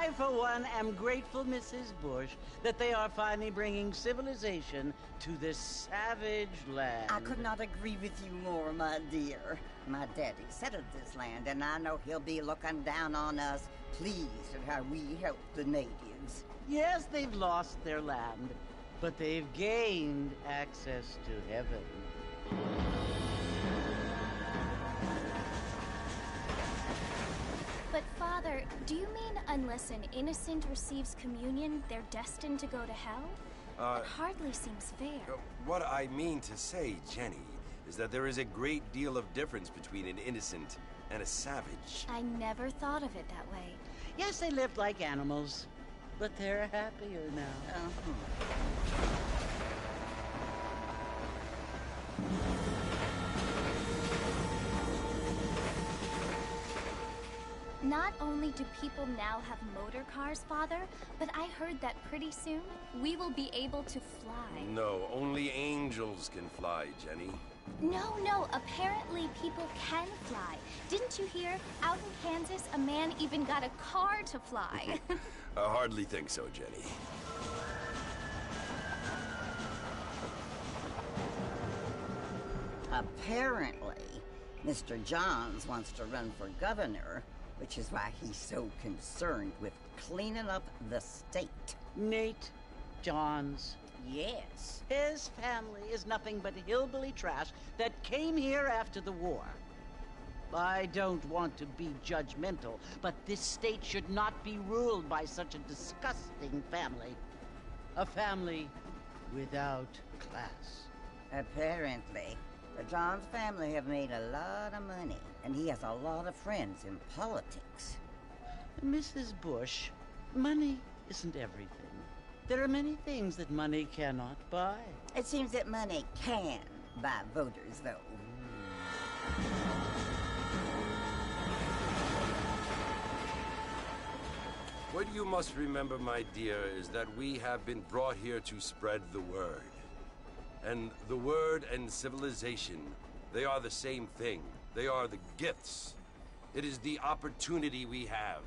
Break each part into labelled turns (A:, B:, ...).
A: I, for one, am grateful, Mrs. Bush, that they are finally bringing civilization to this savage land.
B: I could not agree with you more, my dear. My daddy settled this land, and I know he'll be looking down on us, pleased at how we help the natives.
A: Yes, they've lost their land, but they've gained access to heaven.
C: But Father, do you mean unless an innocent receives communion, they're destined to go to hell? That hardly seems fair.
D: What I mean to say, Jenny, is that there is a great deal of difference between an innocent and a savage.
C: I never thought of it that way.
A: Yes, they lived like animals, but they're happier now.
C: Not only do people now have motor cars, Father, but I heard that pretty soon we will be able to fly.
D: No, only angels can fly, Jenny.
C: No, apparently people can fly. Didn't you hear? Out in Kansas, a man even got a car to fly.
D: I hardly think so, Jenny.
B: Apparently, Mr. Johns wants to run for governor, which is why he's so concerned with cleaning up the state.
A: Nate Johns.
B: Yes.
A: His family is nothing but hillbilly trash that came here after the war. I don't want to be judgmental, but this state should not be ruled by such a disgusting family. A family without class.
B: Apparently, the Johns family have made a lot of money, and he has a lot of friends in politics.
A: Mrs. Bush, money isn't everything. There are many things that money cannot buy.
B: It seems that money can buy voters, though.
D: What you must remember, my dear, is that we have been brought here to spread the word. And the word and civilization, they are the same thing. They are the gifts. It is the opportunity we have,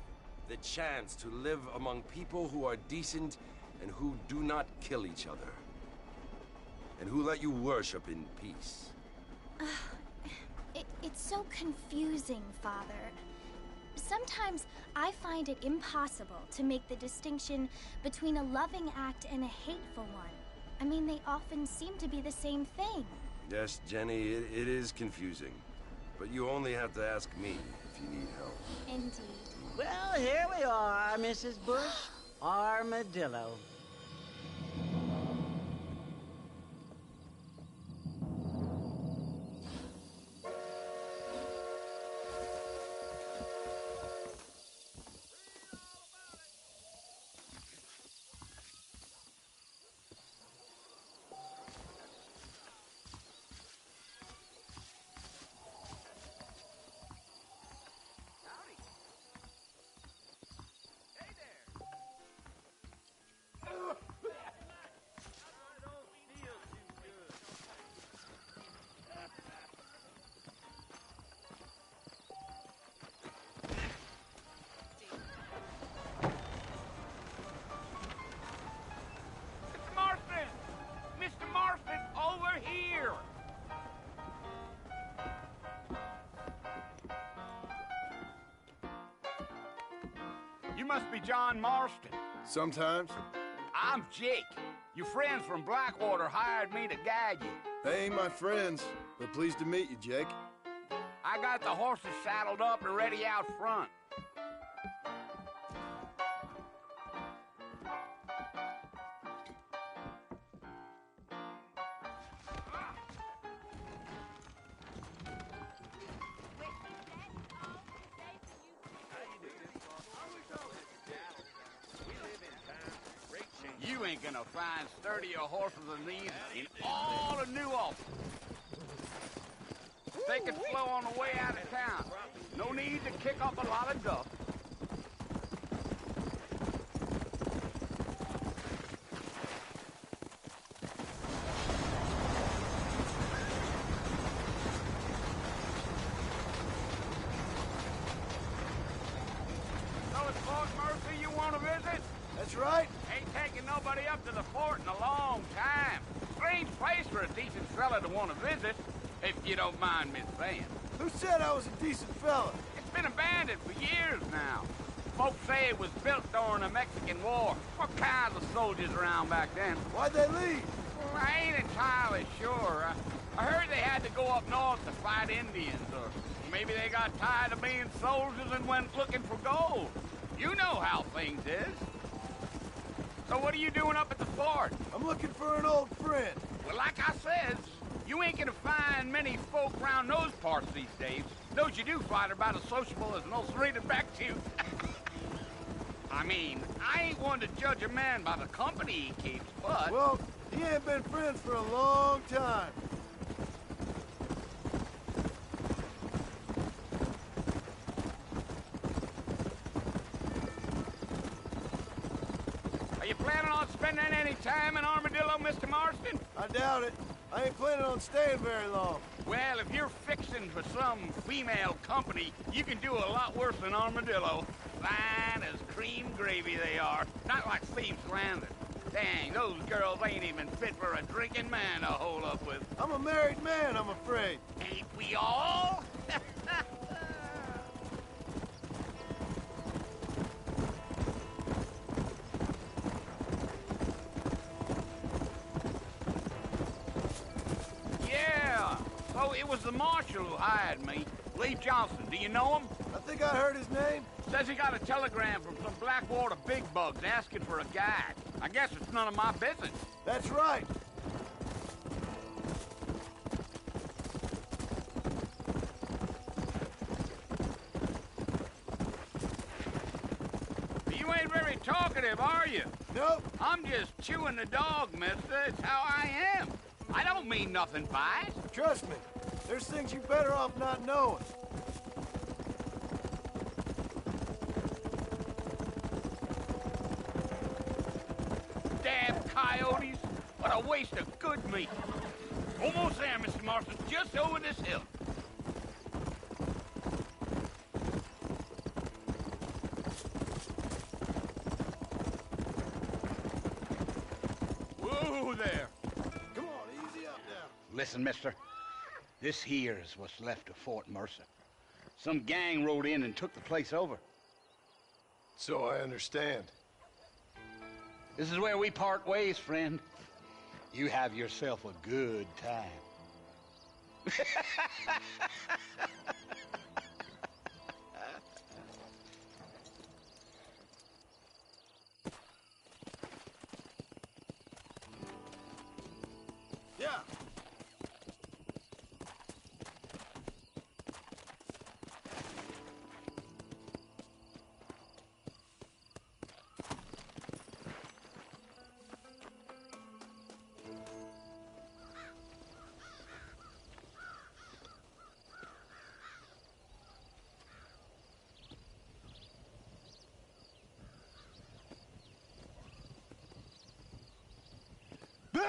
D: the chance to live among people who are decent and who do not kill each other, and who let you worship in peace.
C: It's so confusing, Father. Sometimes I find it impossible to make the distinction between a loving act and a hateful one. I mean, they often seem to be the same thing.
D: Yes, Jenny, it is confusing. But you only have to ask me if you need help.
C: Indeed.
A: Well, here we are, Mrs. Bush. Armadillo.
E: You must be John Marston.
F: Sometimes.
E: I'm Jake. Your friends from Blackwater hired me to guide you.
F: They ain't my friends, but pleased to meet you, Jake.
E: I got the horses saddled up and ready out front. You ain't gonna find sturdier horses than these in all of New Ulster. They can flow on the way out of town. No need to kick up a lot of dust. So it's Fort Mercy you want to
F: That's right.
E: Ain't taken nobody up to the fort in a long time. Strange place for a decent fella to want to visit, if you don't mind me saying.
F: Who said I was a decent fella?
E: It's been abandoned for years now. Folks say it was built during the Mexican War. What kinds of soldiers around back then?
F: Why'd they leave?
E: Well, I ain't entirely sure. I heard they had to go up north to fight Indians, or maybe they got tired of being soldiers and went looking for gold. You know how things is. So what are you doing up at the fort?
F: I'm looking for an old friend.
E: Well, like I said, you ain't gonna find many folk around those parts these days. Those you do find are about as sociable as an ulcerated back tooth. I mean, I ain't one to judge a man by the company he keeps, but...
F: Well, he ain't been friends for a long time.
E: Are you planning on spending any time in Armadillo, Mr. Marston?
F: I doubt it. I ain't planning on staying very long.
E: Well, if you're fixing for some female company, you can do a lot worse than Armadillo. Fine as cream gravy they are. Not like thieves landed. Dang, those girls ain't even fit for a drinking man to hole up with.
F: I'm a married man, I'm afraid.
E: Ain't we all? Yeah, so it was the marshal who hired me. Lee Johnson, do you know him?
F: I think I heard his name.
E: Says he got a telegram from some Blackwater big bugs asking for a guide. I guess it's none of my business.
F: That's right.
E: You ain't very talkative, are you?
F: Nope.
E: I'm just chewing the dog, mister. It's how I am. I don't mean nothing by it.
F: Trust me. There's things you better off not knowing.
E: Damn coyotes. What a waste of good meat. Almost there, Mr. Marston. Just over this hill. Whoa there.
F: Come on, easy up now.
E: Listen, mister. This here is what's left of Fort Mercer. Some gang rode in and took the place over.
F: So I understand.
E: This is where we part ways, friend. You have yourself a good time.
F: Yeah. Bill!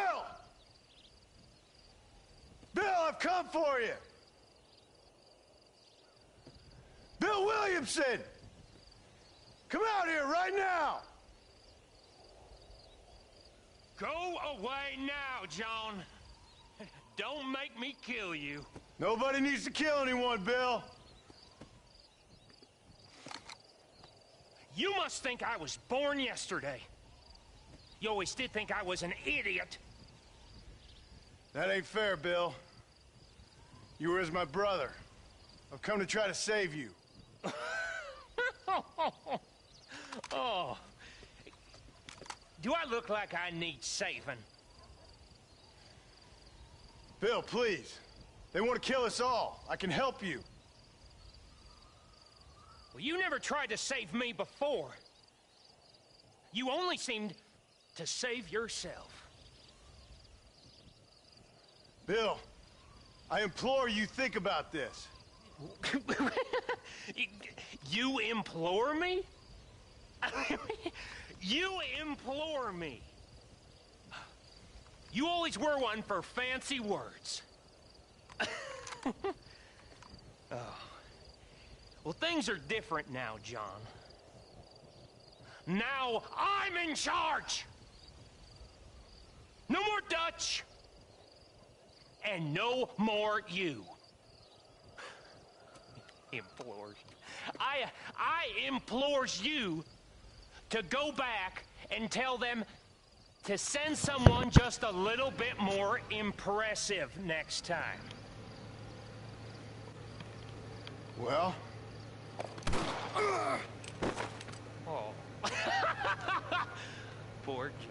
F: Bill, I've come for you! Bill Williamson! Come out here right now!
G: Go away now, John. Don't make me kill you.
F: Nobody needs to kill anyone, Bill.
G: You must think I was born yesterday. You always did think I was an idiot.
F: That ain't fair, Bill. You were as my brother. I've come to try to save you.
G: Oh. Do I look like I need saving?
F: Bill, please. They want to kill us all. I can help you.
G: Well, you never tried to save me before. You only seemed to save yourself.
F: Bill, I implore you think about this.
G: You implore me? You implore me. You always were one for fancy words. Oh. Well, things are different now, John. now I'm in charge! No more Dutch! And no more you. Implores. I implores you to go back and tell them to send someone just a little bit more impressive next time.
F: Well?
G: Oh. Poor John.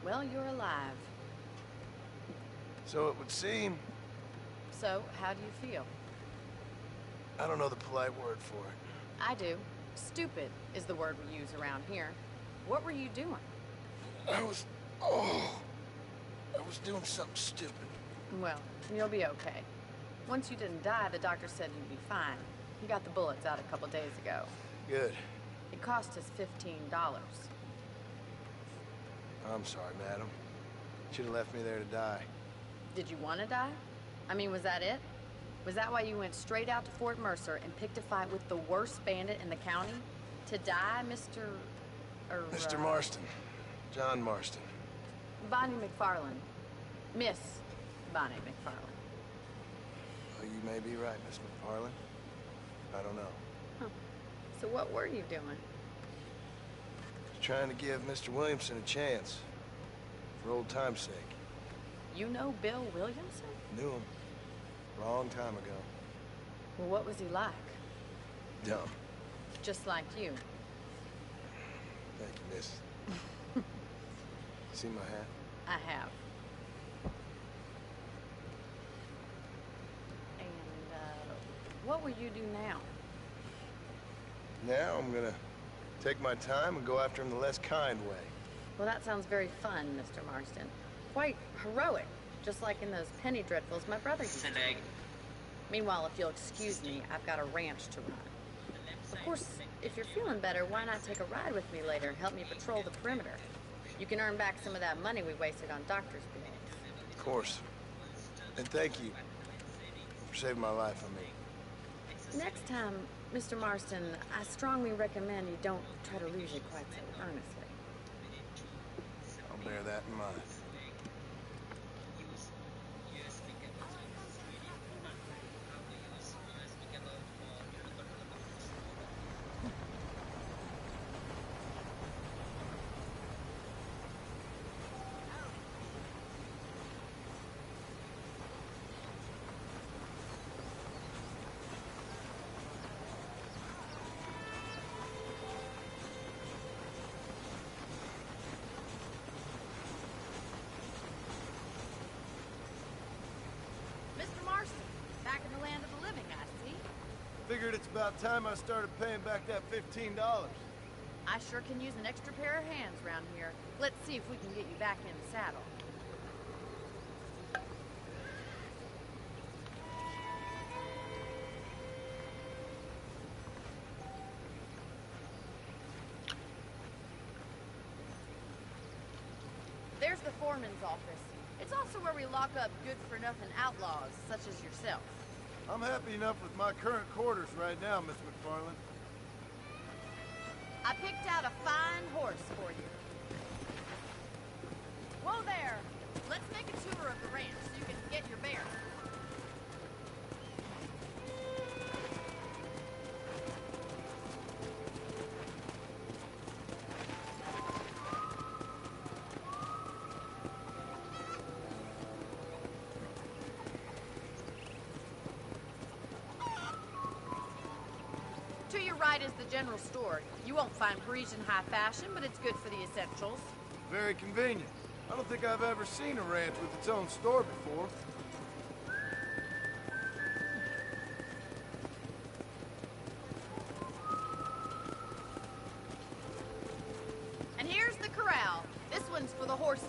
H: Well, you're alive.
F: So it would seem.
H: So, how do you feel?
F: I don't know the polite word for it.
H: I do. Stupid is the word we use around here. What were you doing?
F: I was doing something stupid.
H: Well, you'll be okay. Once you didn't die, the doctor said you'd be fine. He got the bullets out a couple days ago.
F: Good.
H: It cost us $15.
F: I'm sorry, madam. Should have left me there to die.
H: Did you want to die? I mean, was that it? Was that why you went straight out to Fort Mercer and picked a fight with the worst bandit in the county? To die, Mr.
F: Mr. Marston. John Marston.
H: Bonnie McFarland. Miss Bonnie McFarland.
F: Well, you may be right, Miss McFarland. I don't know.
H: Huh. So what were you doing?
F: Trying to give Mr. Williamson a chance. For old time's sake.
H: You know Bill Williamson?
F: Knew him. Long time ago.
H: Well, what was he like?
F: Dumb.
H: Just like you.
F: Thank you, miss. See my hat?
H: I have. And, what will you do now?
F: Now I'm gonna take my time and go after him the less kind way.
H: Well, that sounds very fun, Mr. Marston. Quite heroic, just like in those penny dreadfuls my brother used to read. Meanwhile, if you'll excuse me, I've got a ranch to run. Of course, if you're feeling better, why not take a ride with me later and help me patrol the perimeter? You can earn back some of that money we wasted on doctor's bills.
F: Of course. And thank you for saving my life, I mean.
H: Next time, Mr. Marston, I strongly recommend you don't try to lose it quite so earnestly.
F: I'll bear that in mind.
H: Mr. Marston, back in the land of the living, I see.
F: Figured it's about time I started paying back that $15.
H: I sure can use an extra pair of hands around here. Let's see if we can get you back in the saddle. There's the foreman's office. It's also where we lock up good-for-nothing outlaws, such as yourself.
F: I'm happy enough with my current quarters right now, Miss McFarland.
H: I picked out a fine horse for you. Whoa there! Let's make a tour of the ranch so you can get your bearings. right is the general store. You won't find Parisian high fashion, but it's good for the essentials.
F: Very convenient. I don't think I've ever seen a ranch with its own store before.
H: And here's the corral. This one's for the horses.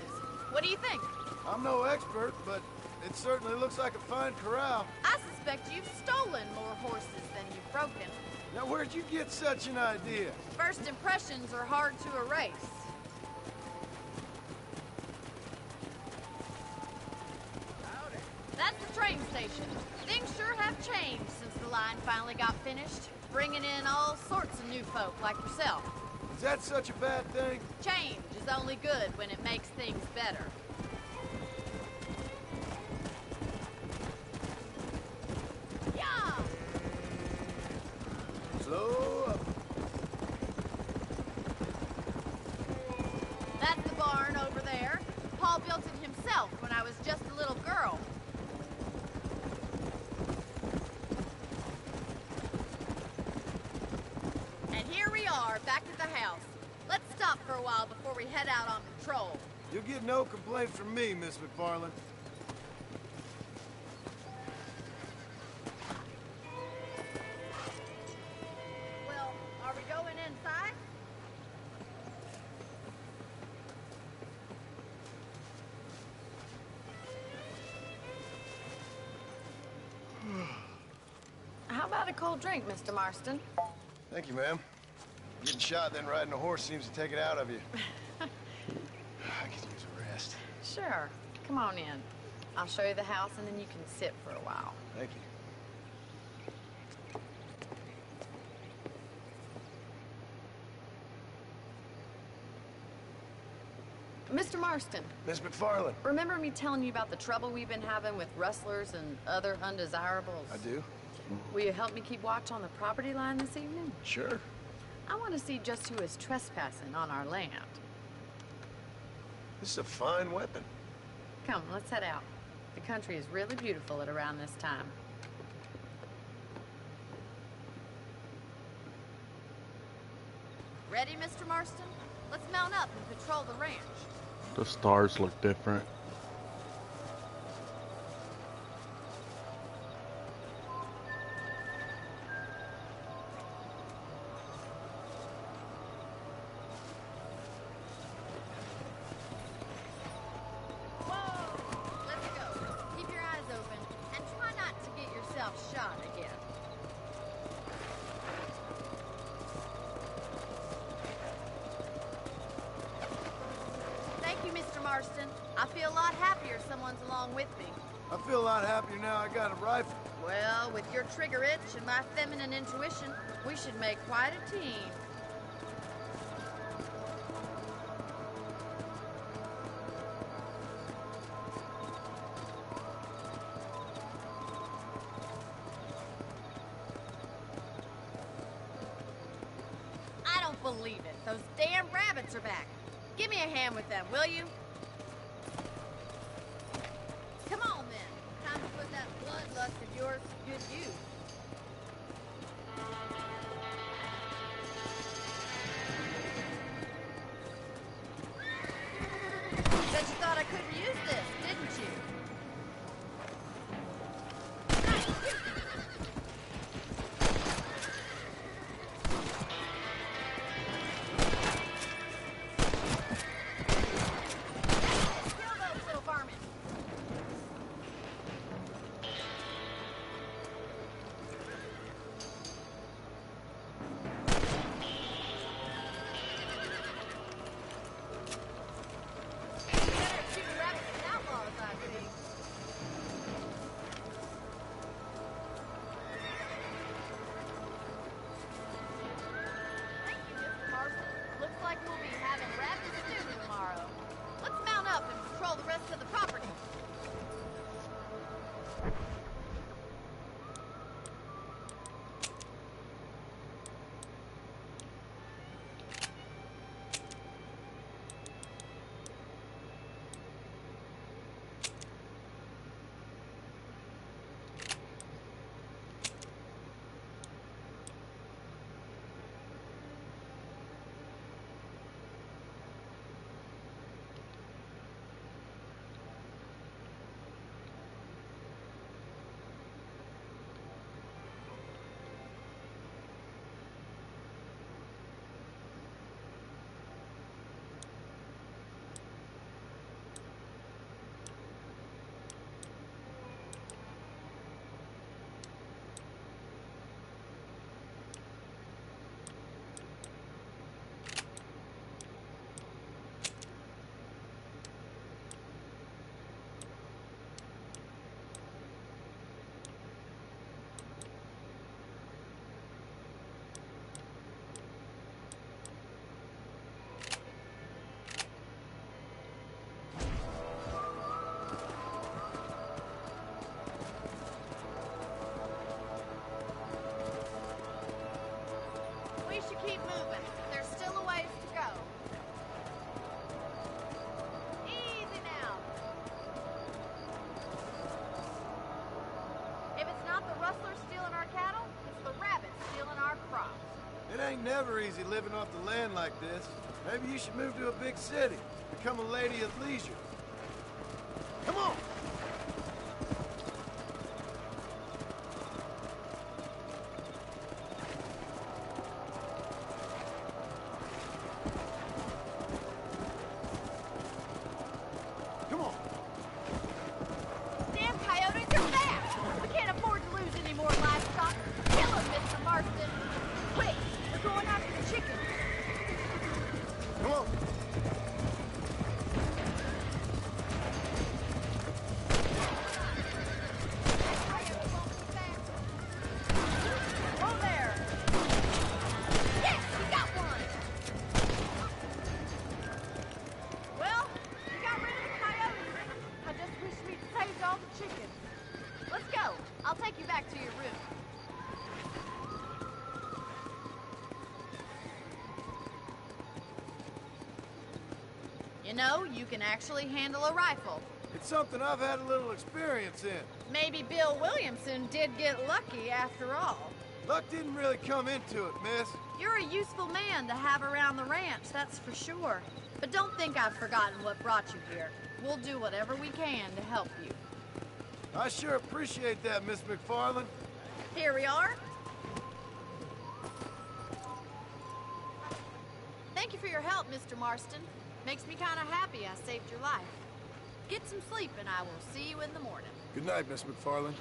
H: What do you think?
F: I'm no expert, but it certainly looks like a fine corral.
H: I suspect you've stolen more horses than you've broken.
F: Now, where'd you get such an idea?
H: First impressions are hard to erase. That's the train station. Things sure have changed since the line finally got finished, bringing in all sorts of new folk like yourself.
F: Is that such a bad thing?
H: Change is only good when it makes things better. Yeah!
F: Slow up.
H: That's the barn over there. Paul built it himself when I was just a little girl. And here we are, back at the house. Let's stop for a while before we head out on patrol.
F: You'll get no complaint from me, Miss McFarland.
H: Well, are we going inside? How about a cold drink, Mr. Marston?
F: Thank you, ma'am. Getting shot, then riding a horse seems to take it out of you. I could use a rest.
H: Sure. Come on in. I'll show you the house, and then you can sit for a while.
F: Thank you.
H: Mr. Marston,
F: Miss McFarland.
H: remember me telling you about the trouble we've been having with rustlers and other undesirables?
F: I do?
H: Will you help me keep watch on the property line this evening?
F: Sure.
H: I want to see just who is trespassing on our land.
F: This is a fine weapon.
H: Come, let's head out. The country is really beautiful at around this time. Ready, Mr. Marston? Let's mount up and patrol the ranch.
I: The stars look different.
H: Whoa! Let's go. Keep your eyes open and try not to get yourself shot again. Thank you, Mr. Marston. I feel a lot happier someone's along with me.
F: I feel a lot happier now I got a rifle.
H: Well, with your trigger itch and my feminine intuition, we should make quite a team. I don't believe it. Those damn rabbits are back. Give me a hand with them, will you? Come on, then. Time to put that bloodlust of yours to good use. Bet you thought I couldn't use this, didn't you? Kill those little varmints. keep moving. There's still a ways to go. Easy now. If it's not the rustlers stealing our cattle, it's the rabbits stealing our crops.
F: It ain't never easy living off the land like this. Maybe you should move to a big city. Become a lady of leisure. Come on! Come on!
H: Damn coyotes are fast! We can't afford to lose any more livestock. Kill them, Mr. Marston. Quick, we're going after the chickens.
F: Come on!
H: Whoa there! Yes, we got one! Well, we got rid of the coyotes. I just wish we'd saved all the chickens. Let's go. I'll take you back to your room. You know, you can actually handle a rifle.
F: It's something I've had a little experience in.
H: Maybe Bill Williamson did get lucky after all.
F: Luck didn't really come into it, miss.
H: You're a useful man to have around the ranch, that's for sure. But don't think I've forgotten what brought you here. We'll do whatever we can to help you.
F: I sure appreciate that, Miss McFarland.
H: Here we are. Thank you for your help, Mr. Marston. Makes me kind of happy I saved your life. Get some sleep and I will see you in the morning.
F: Good night, Miss McFarland.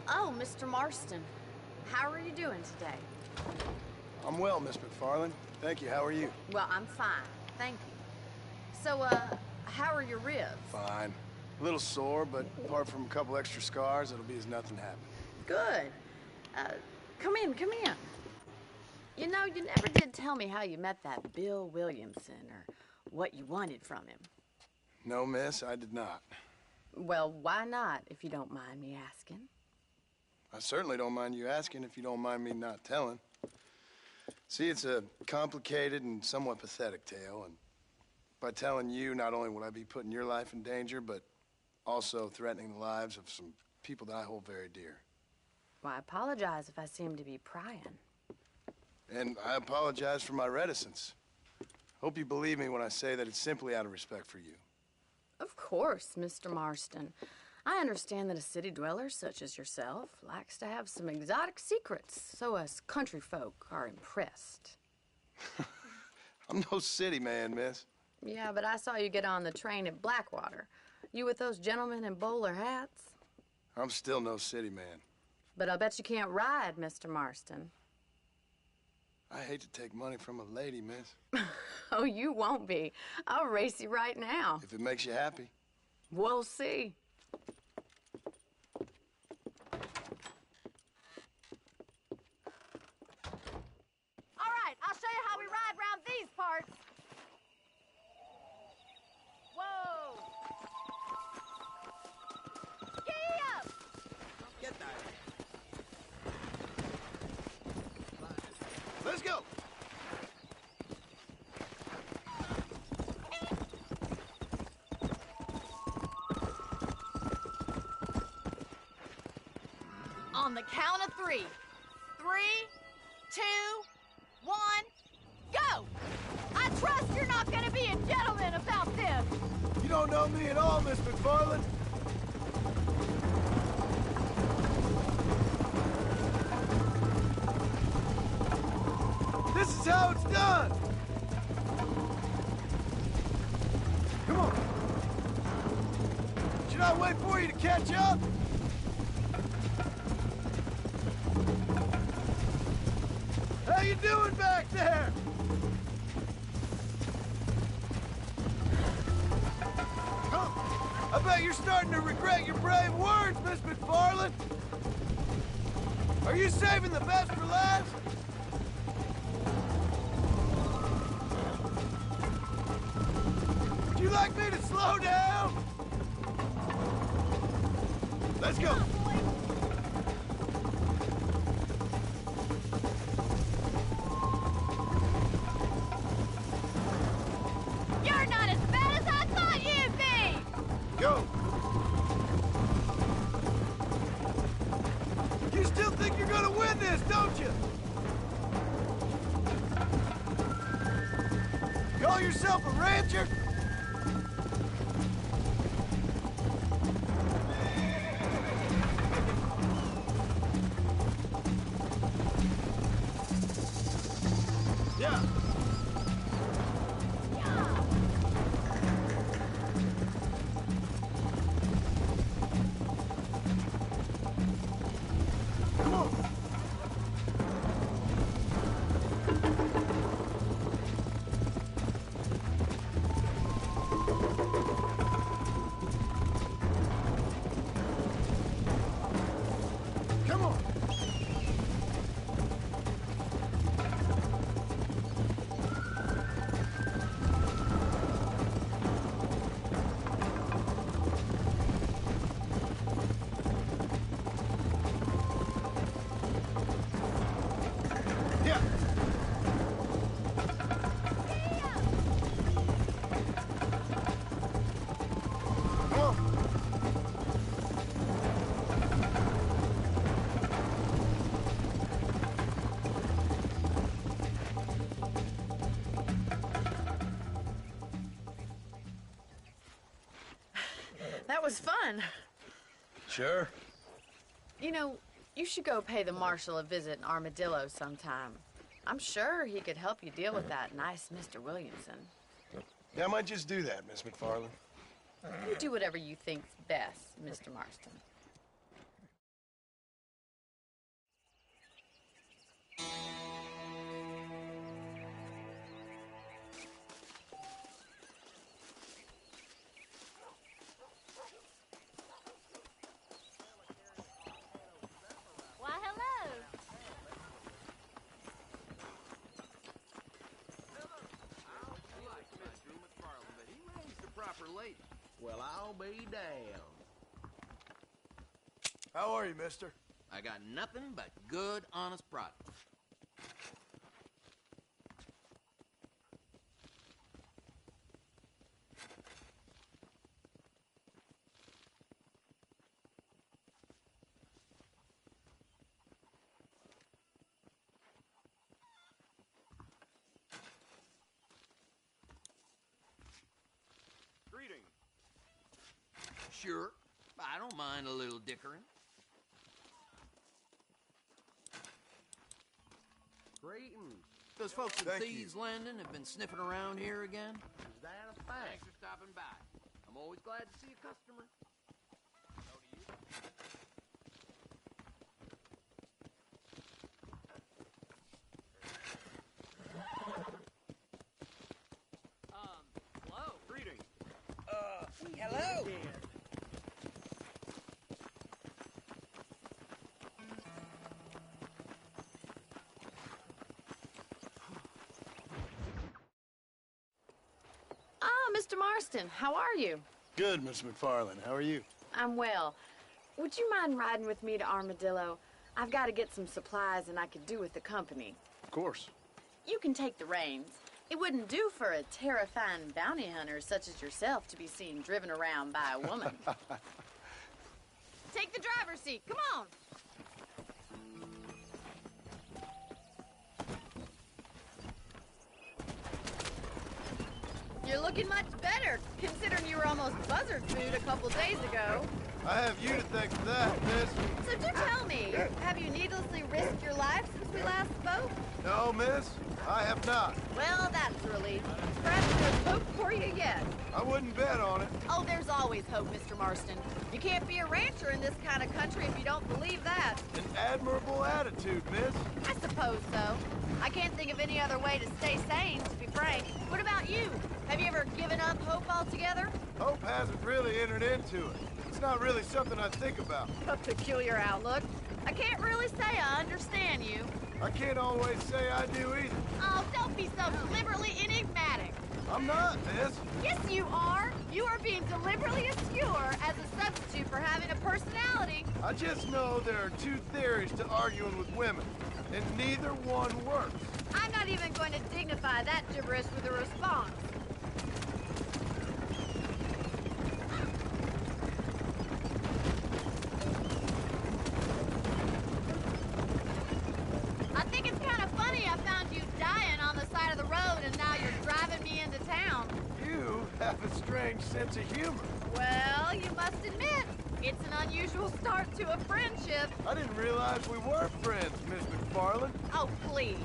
H: Oh, Mr. Marston. How are you doing today?
F: I'm well, Miss McFarland. Thank you. How are you?
H: Well, I'm fine. Thank you. So, how are your ribs?
F: Fine. A little sore, but apart from a couple extra scars, it'll be as nothing happened.
H: Good. Come in, come in. You know, you never did tell me how you met that Bill Williamson or what you wanted from him.
F: No, miss, I did not.
H: Well, why not, if you don't mind me asking?
F: I certainly don't mind you asking if you don't mind me not telling. See, it's a complicated and somewhat pathetic tale, and by telling you, not only would I be putting your life in danger, but also threatening the lives of some people that I hold very dear.
H: Well, I apologize if I seem to be prying.
F: And I apologize for my reticence. Hope you believe me when I say that it's simply out of respect for you.
H: Of course, Mr. Marston. I understand that a city dweller such as yourself likes to have some exotic secrets, so us country folk are impressed.
F: I'm no city man, miss.
H: Yeah, but I saw you get on the train at Blackwater. You with those gentlemen in bowler hats?
F: I'm still no city man.
H: But I'll bet you can't ride, Mr. Marston.
F: I hate to take money from a lady, miss.
H: Oh, you won't be. I'll race you right now.
F: If it makes you happy.
H: We'll see. All right, I'll show you how we ride around these parts. Whoa! Giddy up!
J: Get that.
F: Let's go!
H: On the count of 3. 3, 2, 1, go! I trust you're not gonna be a gentleman about this.
F: You don't know me at all, Miss McFarland. This is how it's done! Come on! Should I wait for you to catch up? How you doing back there? Huh? I bet you're starting to regret your brave words, Miss McFarland. Are you saving the best for last? Would you like me to slow down? Let's go.
H: You're not as bad as I thought you'd be!
F: Go! You still think you're gonna win this, don't you? Call yourself a rancher? Yeah. Come on. Come on. Yeah. Come on.
H: That was fun.
F: Sure.
H: You know, you should go pay the marshal a visit in Armadillo sometime. I'm sure he could help you deal with that nice Mr. Williamson.
F: Yeah, I might just do that, Miss McFarland.
H: You do whatever you think's best, Mr. Marston.
C: Why, hello.
J: Well, I'll be damned.
F: How are you, mister?
J: I got nothing but good, honest product.
E: Greetings.
J: Sure, I don't mind a little dickering. Greetings. Those folks at
F: Thank
J: Thieves' Landing have been sniffing around here again? Is that a fact? Thanks for stopping by. I'm always glad to see a customer. So do you.
E: Hello. Greetings.
B: Hello.
H: Mr. Marston, how are you?
F: Good, Miss McFarland. How are you?
H: I'm well. Would you mind riding with me to Armadillo? I've got to get some supplies and I could do with the company.
F: Of course.
H: You can take the reins. It wouldn't do for a terrifying bounty hunter such as yourself to be seen driven around by a woman. Take the driver's seat. Come on. You're looking much better, considering you were almost buzzard food a couple days ago.
F: I have you to thank for that, miss.
H: So do tell me, have you needlessly risked your life since we last spoke?
F: No, miss. I have not.
H: Well, that's a relief. Perhaps there's hope for you yet.
F: I wouldn't bet on it.
H: Oh, there's always hope, Mr. Marston. You can't be a rancher in this kind of country if you don't believe that.
F: An admirable attitude, miss.
H: I suppose so. I can't think of any other way to stay sane, to be frank. What about you? Have you ever given up hope altogether?
F: Hope hasn't really entered into it. It's not really something I think about.
H: A peculiar outlook. I can't really say I understand you.
F: I can't always say I do either.
H: Oh, don't be so deliberately enigmatic.
F: I'm not, miss.
H: Yes, you are. You are being deliberately obscure as a substitute for having a personality.
F: I just know there are two theories to arguing with women, and neither one works.
H: I'm not even going to dignify that gibberish with a response. I think it's kind of funny I found you dying on the side of the road and now you're driving me into town.
F: You have a strange sense of humor.
H: Well, you must admit, it's an unusual start to a friendship.
F: I didn't realize we were friends, Miss McFarland.
H: Oh, please.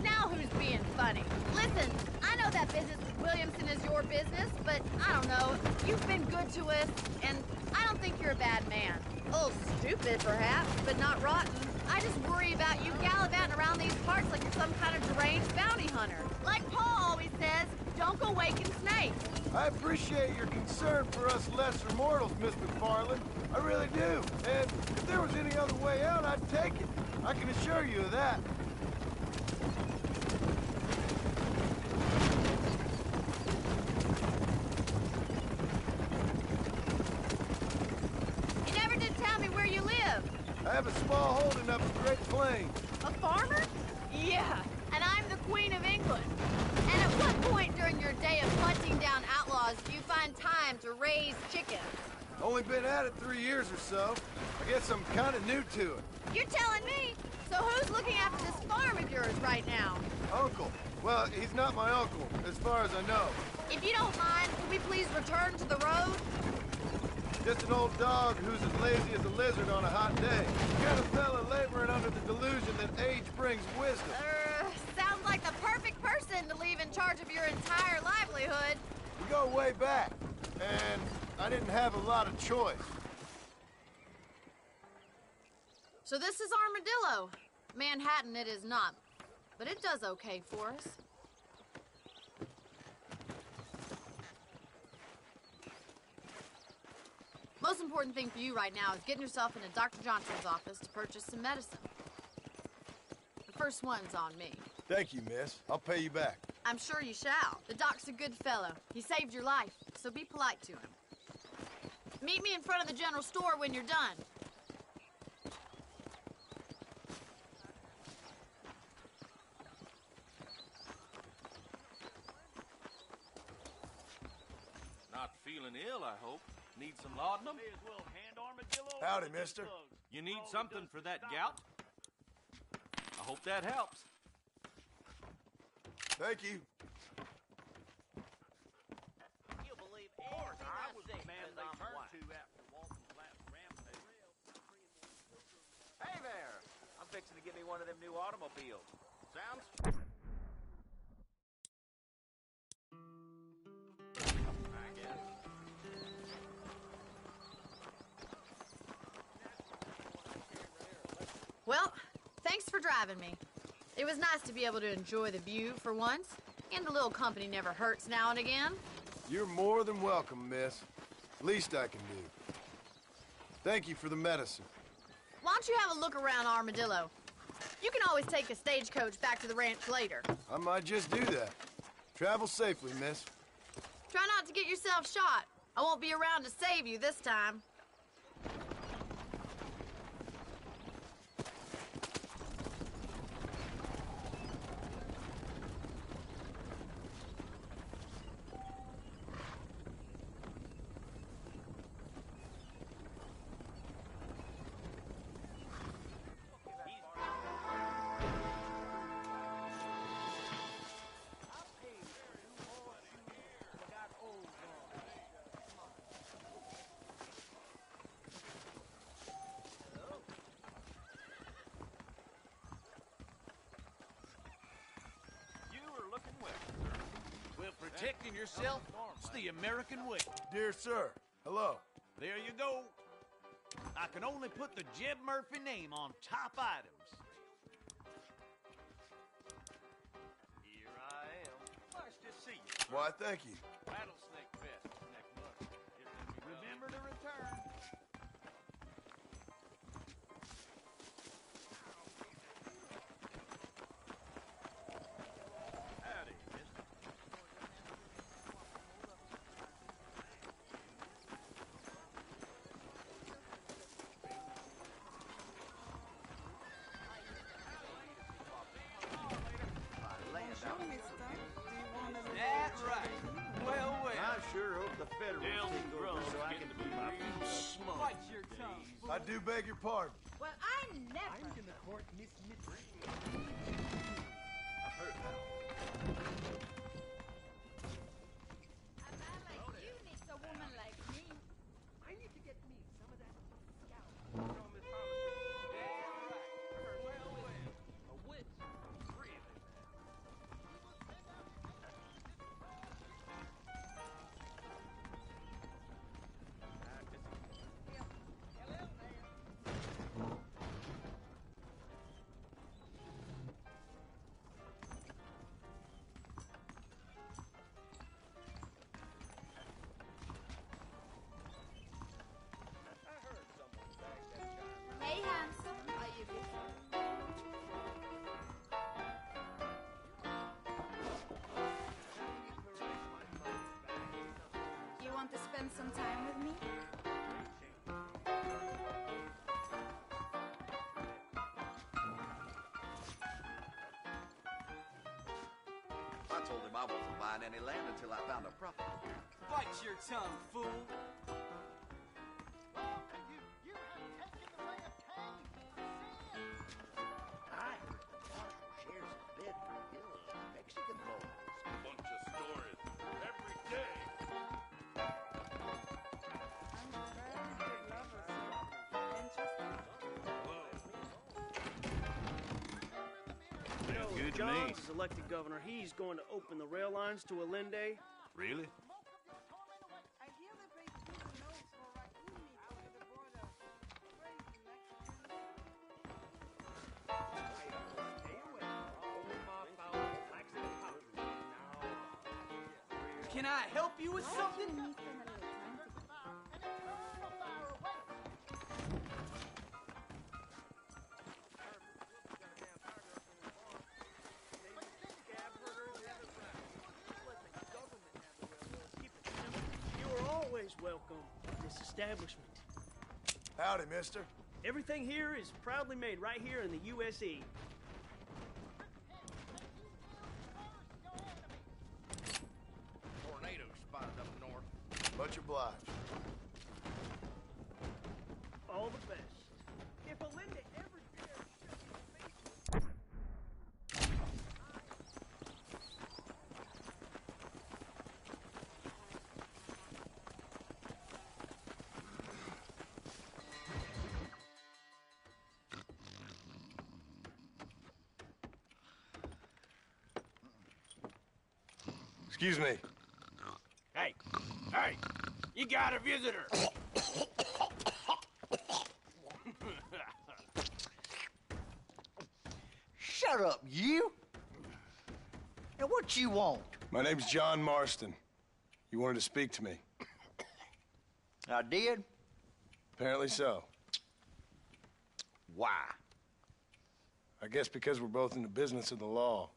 H: Now who's being funny? Listen, I know that business with Williamson is your business, but I don't know. You've been good to us, and I don't think you're a bad man. A little stupid, perhaps, but not rotten. I just worry about you gallivanting around these parts like you're some kind of deranged bounty hunter. Like Paul always says, don't go waking snakes.
F: I appreciate your concern for us lesser mortals, Miss McFarland. I really do. And if there was any other way out, I'd take it. I can assure you of that.
H: You never did tell me where you live.
F: I have a small holding up in Great Plains.
H: A farmer? Yeah, and I'm the Queen of England. And at what point during your day of hunting down outlaws do you find time to raise chickens?
F: Only been at it 3 years or so. I guess I'm kind of new to it.
H: You're telling me? So who's looking after this farm of yours right now?
F: Uncle. Well, he's not my uncle, as far as I know.
H: If you don't mind, will we please return to the road?
F: Just an old dog who's as lazy as a lizard on a hot day. The kind of fella laboring under the delusion that age brings wisdom.
H: Sounds like the perfect person to leave in charge of your entire livelihood.
F: We go way back, and I didn't have a lot of choice.
H: So this is Armadillo. Manhattan it is not, but it does okay for us. Most important thing for you right now is getting yourself into Dr. Johnson's office to purchase some medicine. The first one's on me.
F: Thank you, miss. I'll pay you back.
H: I'm sure you shall. The doc's a good fellow. He saved your life, so be polite to him. Meet me in front of the general store when you're done.
J: Not feeling ill, I hope. Need some laudanum?
F: Howdy, mister.
J: You need something for that gout? I hope that helps.
F: Thank you.
J: You'll believe I was the man they turned to after Walton's last rampage. Hey there! I'm fixing to get me one of them new automobiles. Sounds...
H: Well, thanks for driving me. It was nice to be able to enjoy the view for once, and a little company never hurts now and again.
F: You're more than welcome, miss. Least I can do. Thank you for the medicine.
H: Why don't you have a look around Armadillo? You can always take a stagecoach back to the ranch later.
F: I might just do that. Travel safely, miss.
H: Try not to get yourself shot. I won't be around to save you this time.
J: Protecting yourself, it's the American way.
F: Dear sir, hello.
J: There you go. I can only put the Jeb Murphy name on top items. Here I am. Nice to see you.
F: Why, thank you.
J: Rattlesnake Fest next month. Remember to return. Howdy, mister. That's right. Well, well.
K: I sure hope the Federals
J: Down
K: take over
J: drums
K: so I
J: getting
K: can
J: to be
K: put my
J: real
K: feet up.
J: smart.
L: Bite your tongue.
F: I do beg your pardon.
L: Well, I never.
K: I'm gonna court Miss Mitri.
J: I've heard that.
L: A man like you needs a woman like me.
K: I need to get me some of that scout.
J: Well, well. A witch. Really, man.
L: Hey, handsome. Are you busy? You want to spend some time with me?
M: I told him I wasn't buying any land until I found a profit.
L: Bite your tongue, fool.
K: I heard the marshal shares a Bedford Hills Mexican boys.
D: Bunch of stories every day.
K: Sounds good to
N: Johns
K: me.
N: is elected governor. He's going to open the rail lines to Allende.
K: Really?
L: Can I help you with something?
N: You are always welcome at this establishment.
F: Howdy, mister.
N: Everything here is proudly made right here in the USA.
J: Tornado spotted up north.
F: Much obliged.
N: All the best. If Allende ever
F: Excuse me.
J: Hey, hey, you got a visitor.
K: Shut up, you! And what you want?
F: My name's John Marston. You wanted to speak to me.
K: I did?
F: Apparently so.
K: Why?
F: I guess because we're both in the business of the law.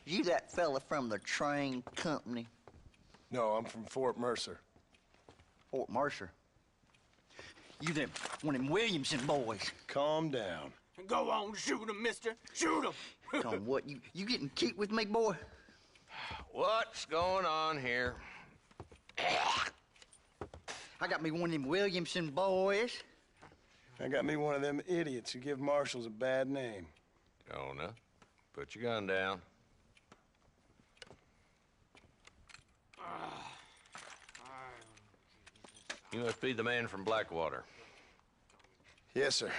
K: You that fella from the train company?
F: No, I'm from Fort Mercer.
K: Fort Mercer? You them one of them Williamson boys?
F: Calm down.
J: Go on, shoot him, mister. Shoot him.
K: Tom, what, you getting kicked with me, boy?
J: What's going on here?
K: I got me one of them Williamson boys.
F: I got me one of them idiots who give marshals a bad name.
J: Jonah, put your gun down. You must be the man from Blackwater.
F: Yes, sir.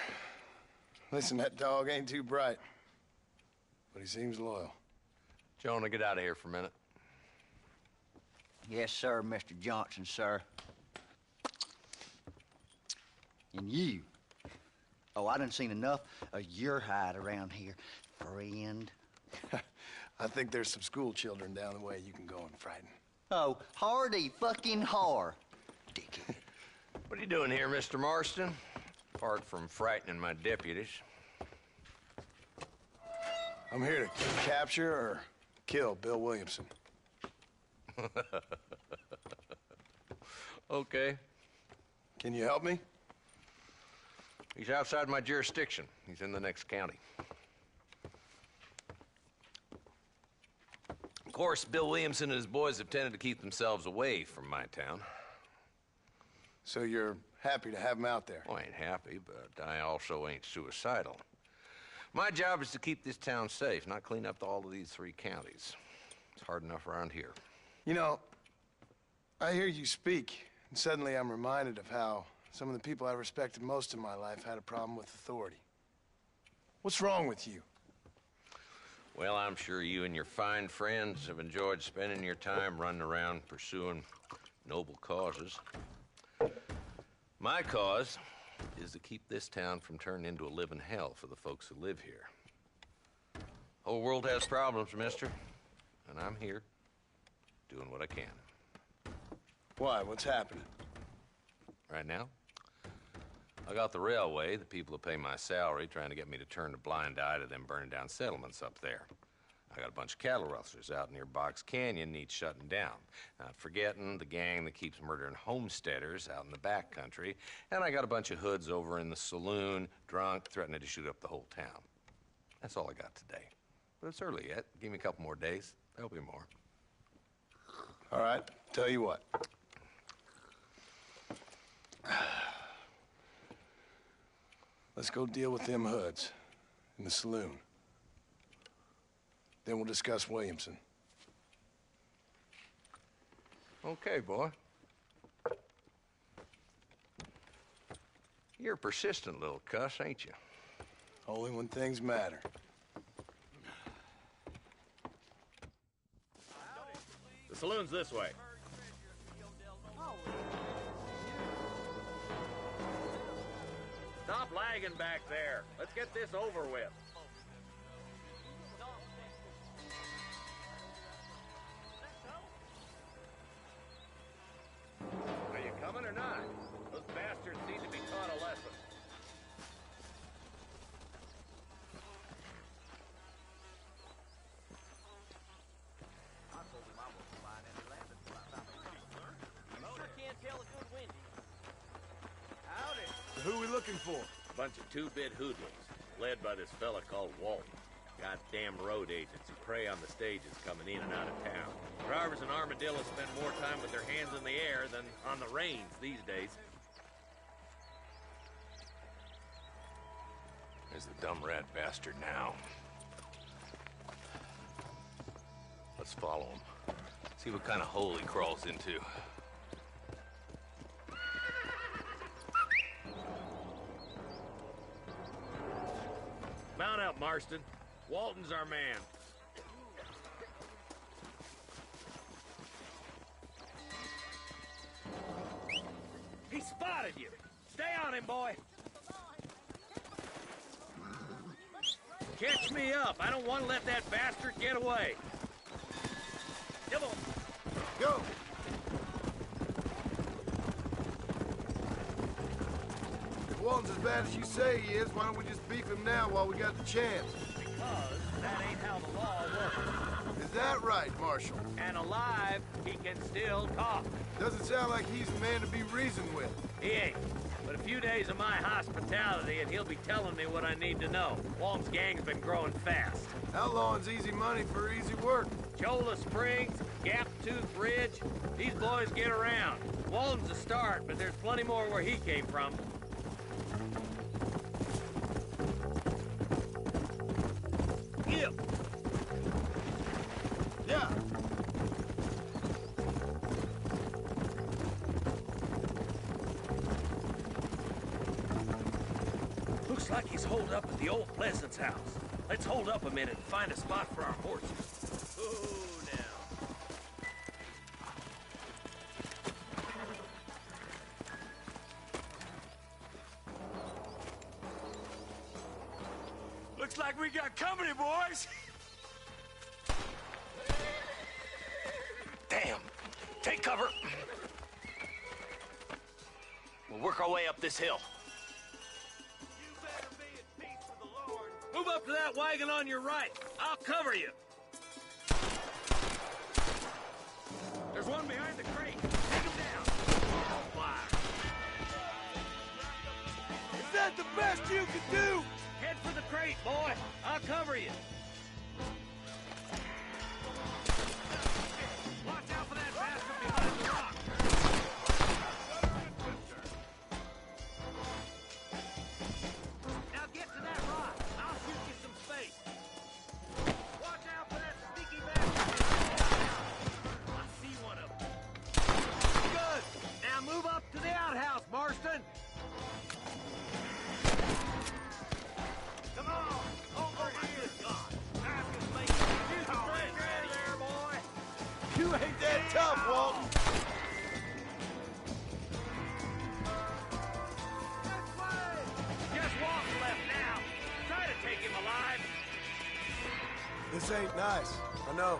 F: Listen, that dog ain't too bright, but he seems loyal.
J: Jonah, get out of here for a minute.
K: Yes, sir, Mr. Johnson, sir. And you. Oh, I done seen enough of your hide around here, friend.
F: I think there's some school children down the way you can go and frighten.
K: Oh, hardy fucking har. Dickhead.
J: What are you doing here, Mr. Marston? Apart from frightening my deputies.
F: I'm here to capture or kill Bill Williamson.
J: Okay.
F: Can you help me?
J: He's outside my jurisdiction. He's in the next county. Of course, Bill Williamson and his boys have tended to keep themselves away from my town.
F: So you're happy to have him out there?
J: Well, I ain't happy, but I also ain't suicidal. My job is to keep this town safe, not clean up all of these 3 counties. It's hard enough around here.
F: You know, I hear you speak, and suddenly I'm reminded of how some of the people I respected most in my life had a problem with authority. What's wrong with you?
J: Well, I'm sure you and your fine friends have enjoyed spending your time running around pursuing noble causes. My cause is to keep this town from turning into a living hell for the folks who live here. Whole world has problems, mister, and I'm here doing what I can.
F: Why? What's happening?
J: Right now, I got the railway, the people who pay my salary, trying to get me to turn a blind eye to them burning down settlements up there. I got a bunch of cattle rustlers out near Box Canyon needs shutting down. Not forgetting the gang that keeps murdering homesteaders out in the back country. And I got a bunch of hoods over in the saloon, drunk, threatening to shoot up the whole town. That's all I got today. But it's early yet. Give me a couple more days. There'll be more.
F: All right, tell you what. Let's go deal with them hoods in the saloon. Then we'll discuss Williamson.
J: Okay, boy. You're a persistent little cuss, ain't you?
F: Only when things matter.
J: The saloon's this way. Stop lagging back there. Let's get this over with. Are you coming or not? Those bastards need to be taught a lesson.
F: So who are we looking for?
J: A bunch of two-bit hoodlums, led by this fella called Walton. Goddamn road agents who prey on the stages coming in and out of town. Drivers and armadillos spend more time with their hands in the air than on the reins these days. There's the dumb rat bastard now. Let's follow him. See what kind of hole he crawls into. Mount up, Marston. Walton's our man. He spotted you. Stay on him, boy. Catch me up. I don't want to let that bastard get away. Come on.
F: Go! Walton's as bad as you say he is, why don't we just beef him now while we got the chance?
O: Because that ain't how the law works.
F: Is that right, Marshal?
O: And alive, he can still talk.
F: Doesn't sound like he's the man to be reasoned with.
O: He ain't. But a few days of my hospitality and he'll be telling me what I need to know. Walton's gang's been growing fast.
F: Outlawing's easy money for easy work.
O: Cholla Springs, Gap Tooth Ridge, these boys get around. Walton's a start, but there's plenty more where he came from. Yeah.
F: Yeah.
O: Looks like he's holed up at the old Pleasance house. Let's hold up a minute and find a spot for our horses. Oh, now. Looks like we got company, boys.
P: Damn. Take cover. We'll work our way up this hill.
O: Move up to that wagon on your right. I'll cover you. There's one behind the crate. Take him down. Fire.
F: Is that the best you can do?
O: Head for the crate, boy. I'll cover you. Watch out for that bastard behind the rock. Now get to that rock. I'll shoot you some space. Watch out for that sneaky bastard. I see one of them. Good. Now move up to the outhouse, Marston. Come on. Over here. God. Time to make you right there, boy.
F: You ain't that tough, Walton.
O: Just walk left now. Try to take him alive.
F: This ain't nice. I know.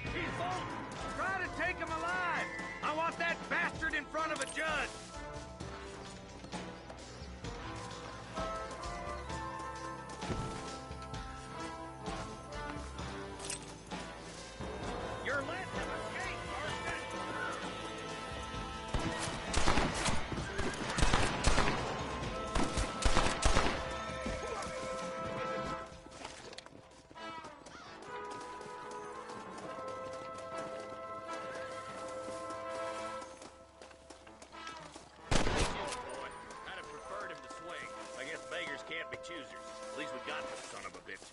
O: He's Bolton. Try to take him alive. I want that bastard in front of a judge. You're letting him escape, Marston. I'd have preferred him to swing. I guess beggars can't be choosers. At least we got this son of a bitch.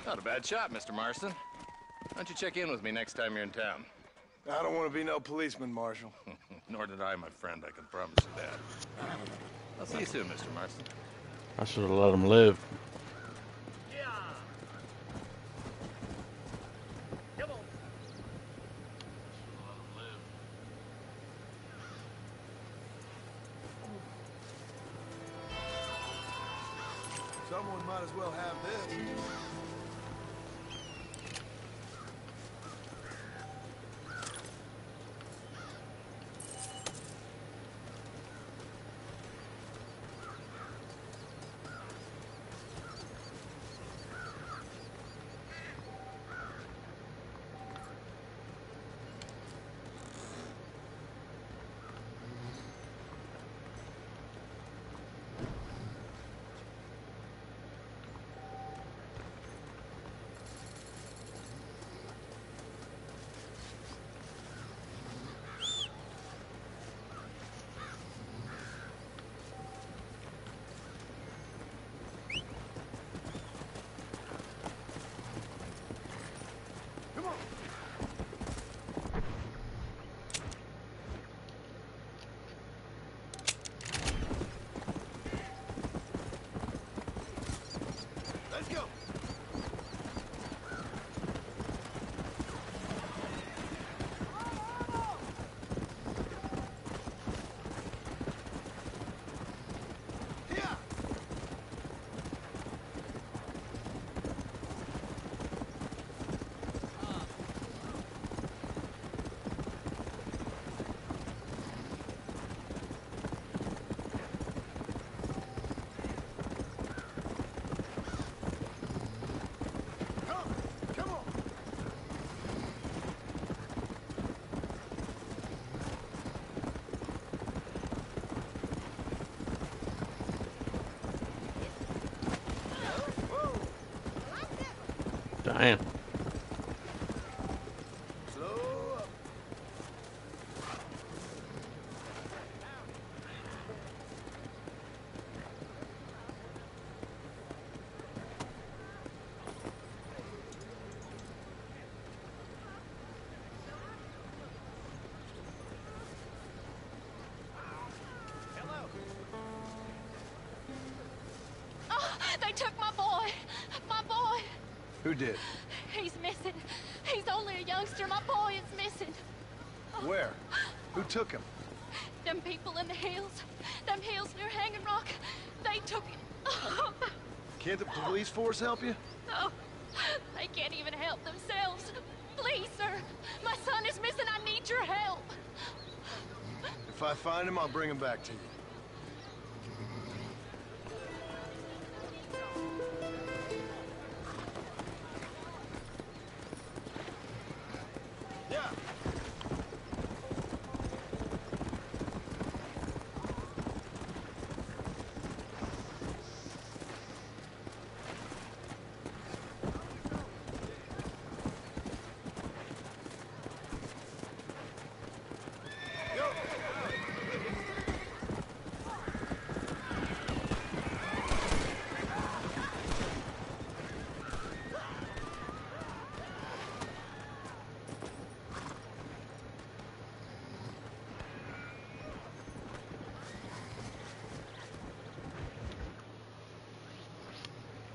J: Not a bad shot, Mr. Marston. Why don't you check in with me next time you're in town?
F: I don't want to be no policeman, Marshal.
J: Nor did I, my friend. I can promise you that. I'll see you soon, Mr. Marston.
I: I should have let him live.
O: Yeah. Come on.
F: Someone might as well have this.
I: Man.
L: They took my boy. My boy.
F: Who did?
L: He's missing. He's only a youngster. My boy is missing.
F: Where? Who took him?
L: Them people in the hills. Them hills near Hanging Rock. They took him.
F: Can't the police force help you?
L: No. They can't even help themselves. Please, sir. My son is missing. I need your help.
F: If I find him, I'll bring him back to you.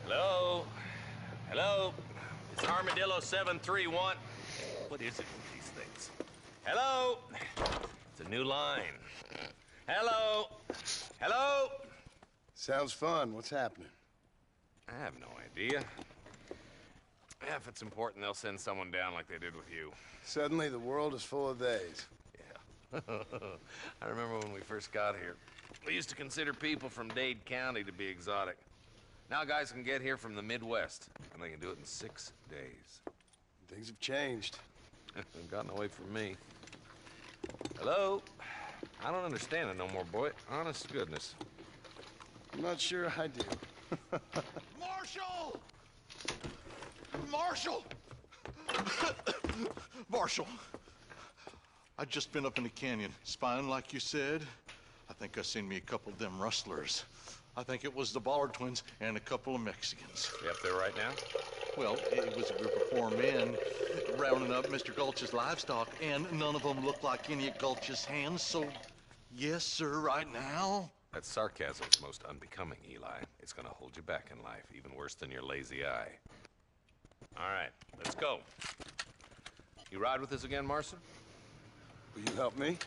J: Hello? Hello? It's Armadillo 731. What is it with these things? Hello? It's a new line. Hello? Hello?
F: Sounds fun. What's happening?
J: I have no idea. Yeah, if it's important, they'll send someone down like they did with you.
F: Suddenly, the world is full of theys.
J: Yeah. I remember when we first got here. We used to consider people from Dade County to be exotic. Now guys can get here from the Midwest, and they can do it in 6 days.
F: Things have changed.
J: They've gotten away from me. Hello? I don't understand it no more, boy. Honest to goodness.
F: I'm not sure I do.
Q: Marshal! Marshal! Marshal! I just been up in the canyon, spying like you said. I think I seen me a couple of them rustlers. I think it was the Ballard twins and a couple of Mexicans.
J: You up there right now?
Q: Well, it was a group of 4 men rounding up Mr. Gulch's livestock, and none of them looked like any of Gulch's hands, so yes, sir, right now.
J: That sarcasm's most unbecoming, Eli. It's gonna hold you back in life, even worse than your lazy eye. All right, let's go. You ride with us again, Marson?
F: Will you help me?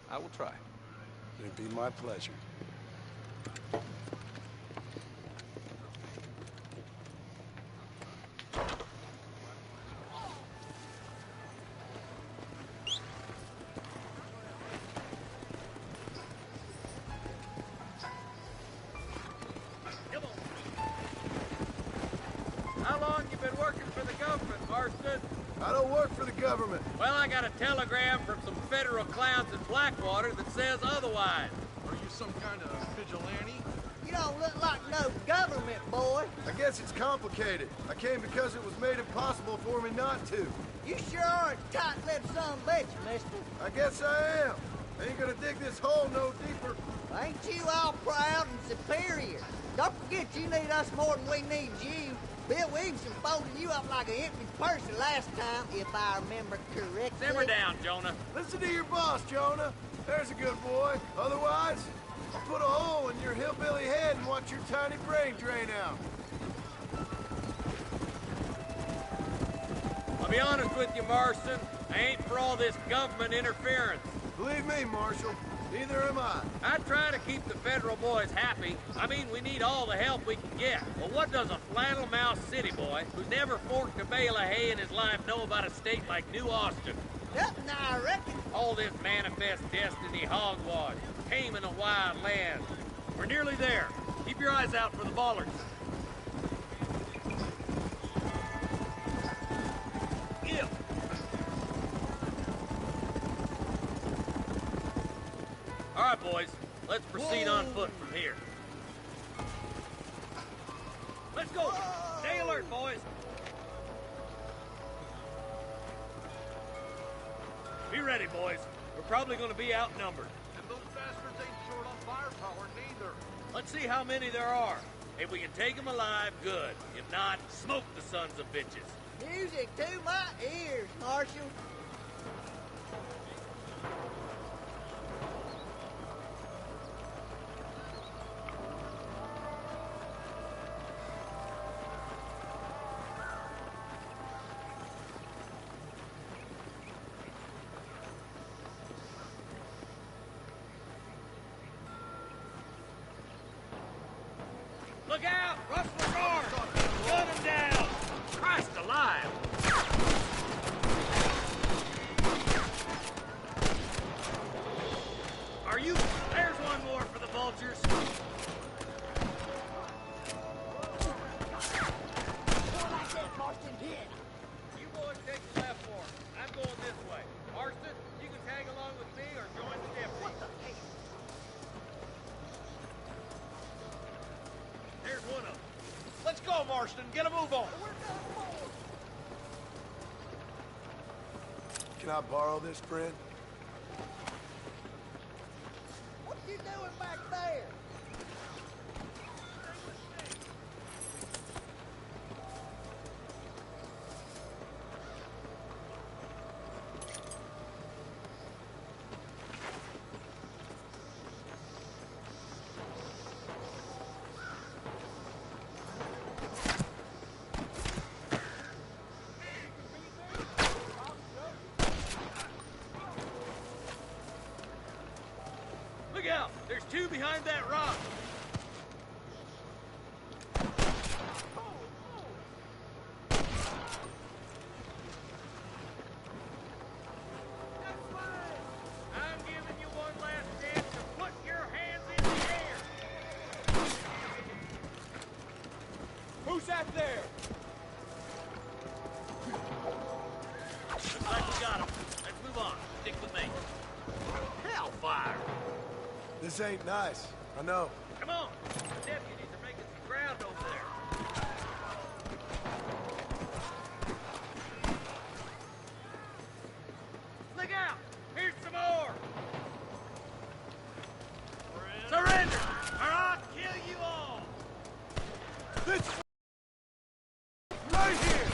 J: I will try.
F: It'd be my pleasure.
E: How long you been working for the government, Marston?
F: I don't work for the government.
E: Well, I got a telegram from some federal clowns in Blackwater that says otherwise.
R: Are you some kind of vigilante?
B: You don't look like no government, boy.
F: I guess it's complicated. I came because it was made impossible for me not to.
B: You sure are a tight-lipped son of a bitch, mister.
F: I guess I am. I ain't gonna dig this hole no deeper.
B: Ain't you all proud and superior? Don't forget you need us more than we need you. Bill Williamson folded you up like an empty person last time, if I remember correctly.
E: Simmer down, Jonah.
F: Listen to your boss, Jonah. There's a good boy. Otherwise, I'll put a hole in your hillbilly head and watch your tiny brain drain out.
E: I'll be honest with you, Marston. I ain't for all this government interference.
F: Believe me, Marshal, neither am I.
E: I try to keep the federal boys happy. I mean, we need all the help we can get. But what does a flannel-mouthed city boy who's never forked a bale of hay in his life know about a state like New Austin?
B: Nothing, I reckon.
E: All this manifest destiny hogwash, taming a wild land. We're nearly there. Keep your eyes out for the Ballards. Yeah. All right, boys. Let's proceed on foot from here.
O: Let's go! Stay alert, boys! Be ready, boys. We're probably gonna be outnumbered.
R: And those bastards ain't short on firepower, neither.
O: Let's see how many there are. If we can take them alive, good. If not, smoke the sons of bitches.
B: Music to my ears, Marshal.
O: Look out! Rustler guard! Gun him down! Christ alive! Are you... There's one more for the vultures. You boys take the left for him. I'm going this way. Marston, you can tag along with me or join the deputy. There's one of them.
R: Let's go, Marston. Get a move on.
F: Can I borrow this, friend?
B: What are you doing back there?
O: Look out! There's two behind that rock! I'm giving you one last chance to put your hands in the air!
R: Who's that there?
O: Looks like we got him. Let's move on. Stick with me. Hellfire!
F: This ain't nice. I know.
O: Come on! The deputies are making some ground over there. Look out! Here's some more! Surrender! Or I'll kill you all!
F: This right here!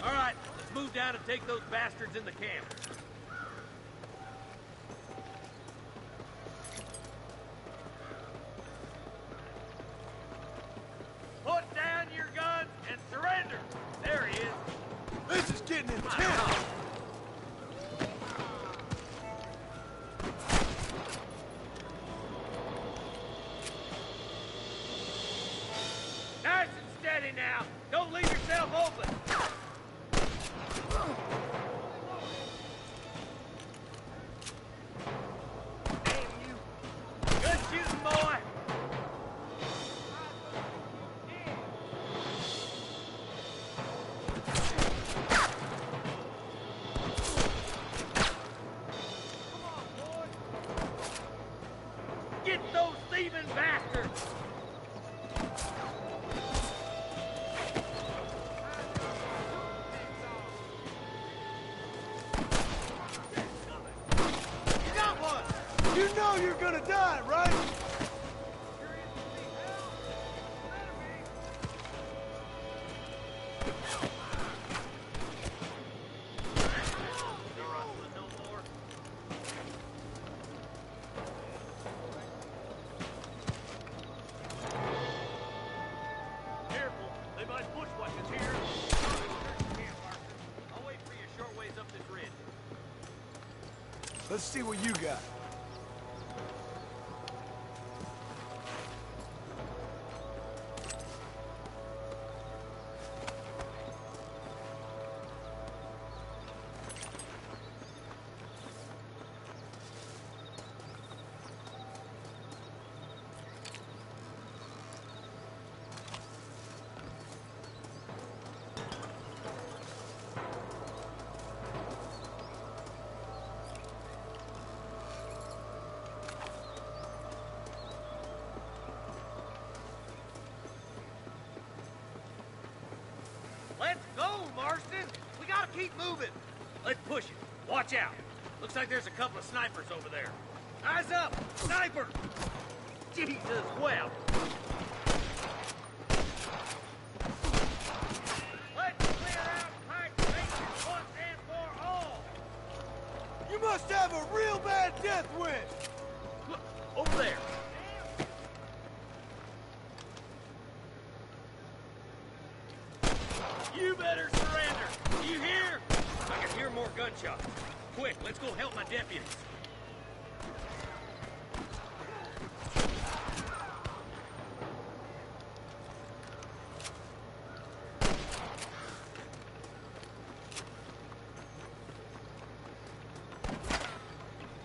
O: All right, let's move down and take those bastards in the camp. Put down your guns and surrender! There he is.
F: This is getting intense!
O: Nice and steady now. Don't leave yourself open. Damn you. Good shooting, boy. Get those thieving bastards! You got one!
F: You know you're gonna die, right?
O: No rustling no more. Careful, they might bushwhack us here. I'll wait for you a short ways up this ridge.
F: Let's see what you got.
O: keep moving. Let's push it. Watch out. Looks like there's a couple of snipers over there. Eyes up! Sniper! Jesus, well. Let's clear out Pike Station once and for all.
R: You must have a real bad death wind.
O: Look, over there. You better surrender. Do you hear? I can hear more gunshots. Quick, let's go help my deputies.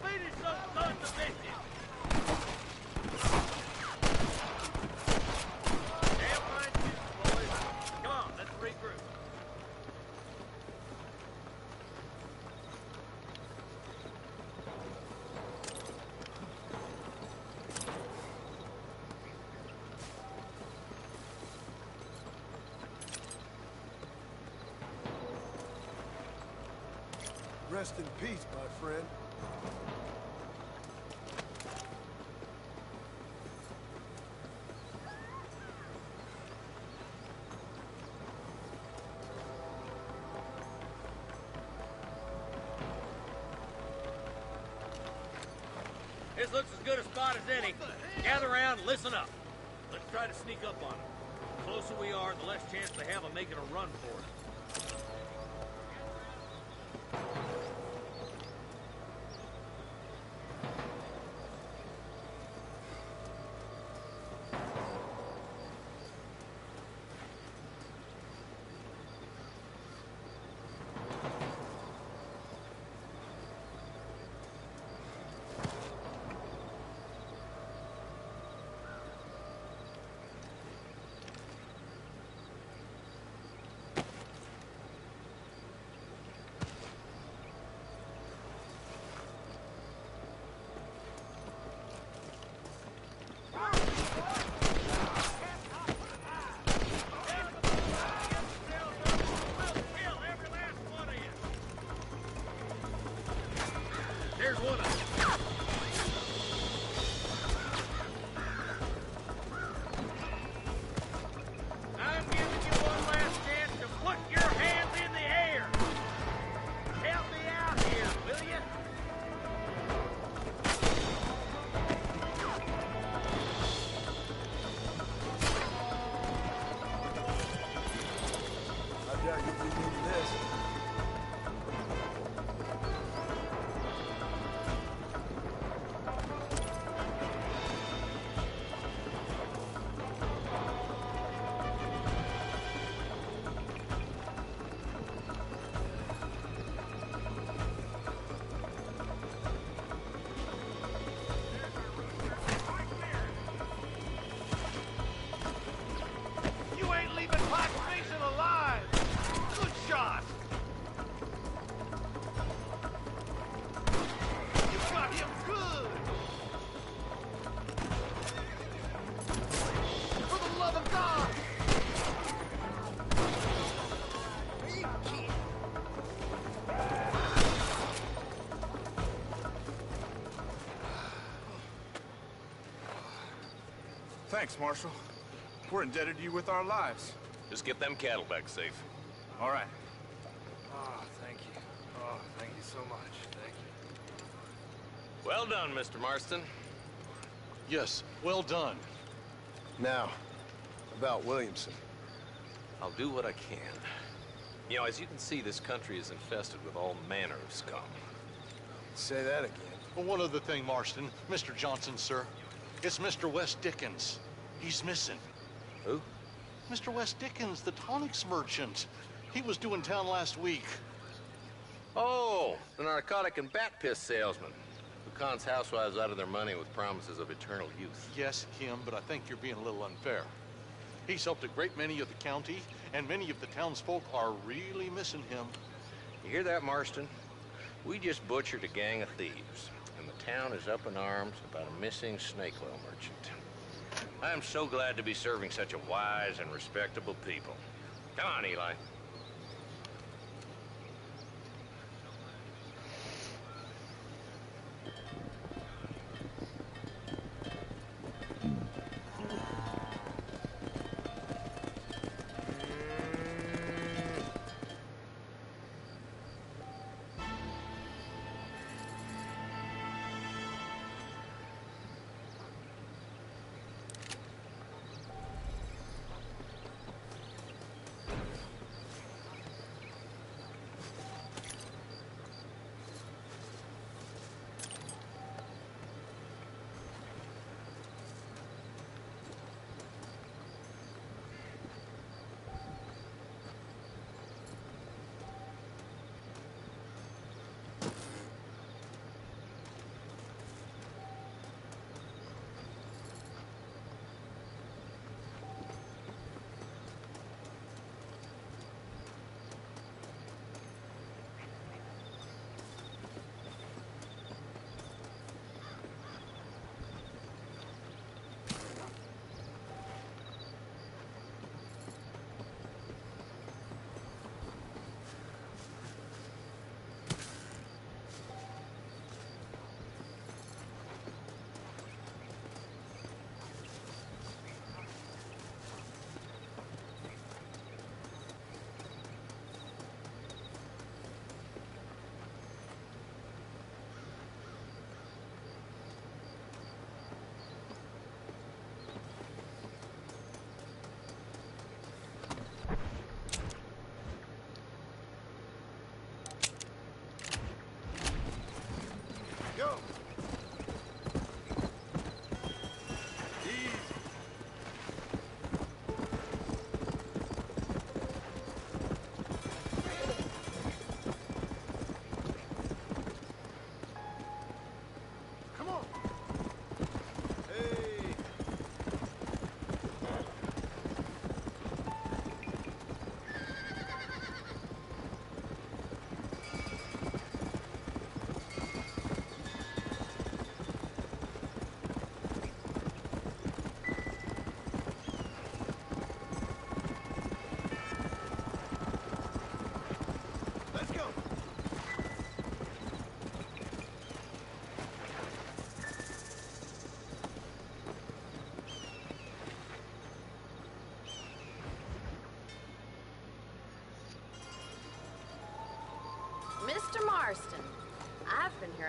O: Finish those sons of bitches. Damn fine shooting, boys. Come on, let's regroup.
R: Rest in peace, my friend.
O: This looks as good a spot as any. Gather around and listen up. Let's try to sneak up on them. The closer we are, the less chance they have of making a run for us. There's one of them. I'm giving you one last chance to put your hands in the air. Help me out here, will you?
R: I doubt you'll be needing this.
O: You ain't leaving Pike Station alive. Good shot. You got him good. For the love of God.
B: Are you kidding?
S: Thanks, Marshal. We're indebted to you with our lives.
J: Just get them cattle back safe.
S: All right. Oh, thank you. Oh, thank you so much. Thank you.
J: Well done, Mr. Marston.
Q: Yes, well done.
F: Now, about Williamson.
J: I'll do what I can. You know, as you can see, this country is infested with all manner of scum.
F: Say that again.
Q: Well, one other thing, Marston. Mr. Johnson, sir. It's Mr. Wes Dickens. He's missing.
J: Who?
Q: Mr. Wes Dickens, the tonics merchant. He was due in town last week.
J: Oh, the narcotic and bat piss salesman. Who cons housewives out of their money with promises of eternal youth.
Q: Yes, Kim, but I think you're being a little unfair. He's helped a great many of the county, and many of the townsfolk are really missing him.
J: You hear that, Marston? We just butchered a gang of thieves, and the town is up in arms about a missing snake oil merchant. I am so glad to be serving such a wise and respectable people. Come on, Eli.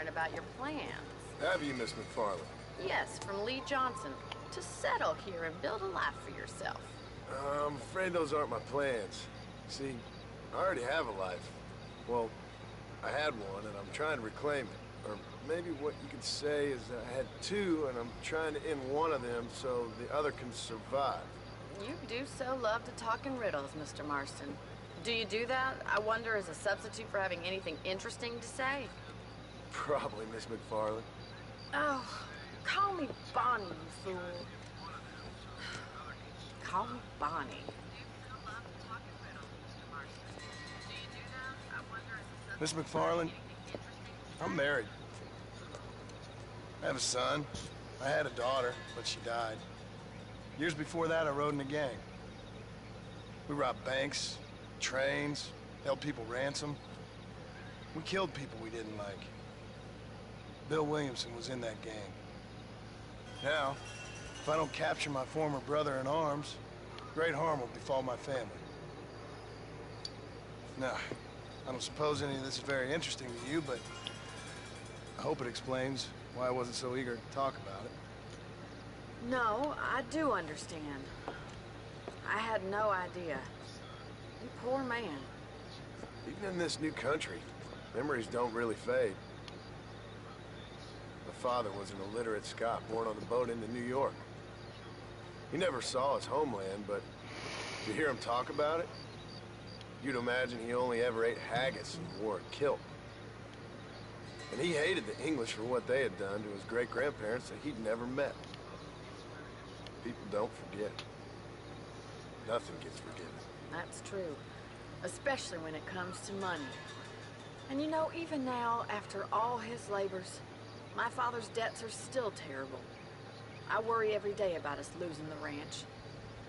H: learn about your plans.
F: Have you, Miss McFarland?
H: Yes, from Lee Johnson. To settle here and build a life for yourself.
F: I'm afraid those aren't my plans. See, I already have a life. Well, I had one, and I'm trying to reclaim it. Or maybe what you could say is that I had two, and I'm trying to end one of them so the other can survive.
H: You do so love to talk in riddles, Mr. Marston. Do you do that, I wonder, as a substitute for having anything interesting to say?
F: Probably, Miss McFarland.
H: Oh, call me Bonnie, you fool. Call me Bonnie.
F: Miss McFarland, I'm married. I have a son. I had a daughter, but she died. Years before that, I rode in a gang. We robbed banks, trains, held people ransom. We killed people we didn't like. Bill Williamson was in that gang. Now, if I don't capture my former brother in arms, great harm will befall my family. Now, I don't suppose any of this is very interesting to you, but I hope it explains why I wasn't so eager to talk about it.
H: No, I do understand. I had no idea. You poor man.
F: Even in this new country, memories don't really fade. My father was an illiterate Scot born on the boat into New York. He never saw his homeland, but to hear him talk about it, you'd imagine he only ever ate haggis and wore a kilt. And he hated the English for what they had done to his great-grandparents that he'd never met. People don't forget. Nothing gets forgiven.
H: That's true. Especially when it comes to money. And you know, even now, after all his labors, my father's debts are still terrible. I worry every day about us losing the ranch.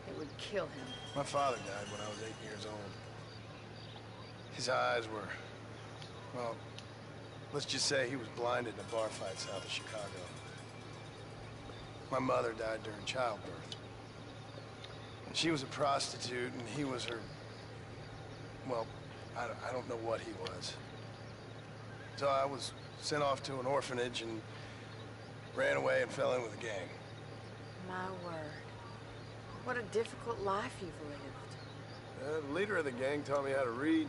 H: It would kill him.
F: My father died when I was 8 years old. His eyes were, well, let's just say he was blinded in a bar fight south of Chicago. My mother died during childbirth. And she was a prostitute, and he was her, well, I don't know what he was. So I was sent off to an orphanage and ran away and fell in with a gang.
H: My word. What a difficult life you've lived.
F: The leader of the gang taught me how to read,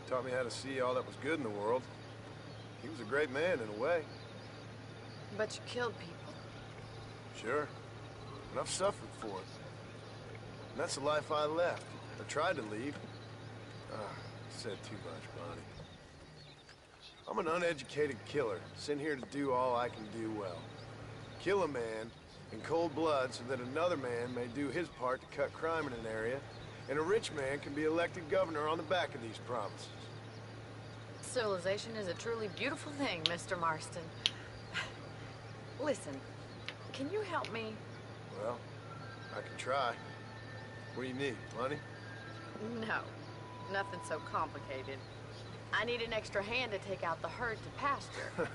F: taught me how to see all that was good in the world. He was a great man in a way.
H: But you killed people.
F: Sure. And I've suffered for it. And that's the life I left. I tried to leave. Said too much, Bonnie. I'm an uneducated killer, sent here to do all I can do well. Kill a man in cold blood so that another man may do his part to cut crime in an area, and a rich man can be elected governor on the back of these promises.
H: Civilization is a truly beautiful thing, Mr. Marston. Listen, can you help me?
F: Well, I can try. What do you need, money?
H: No, nothing so complicated. I need an extra hand to take out the herd to pasture.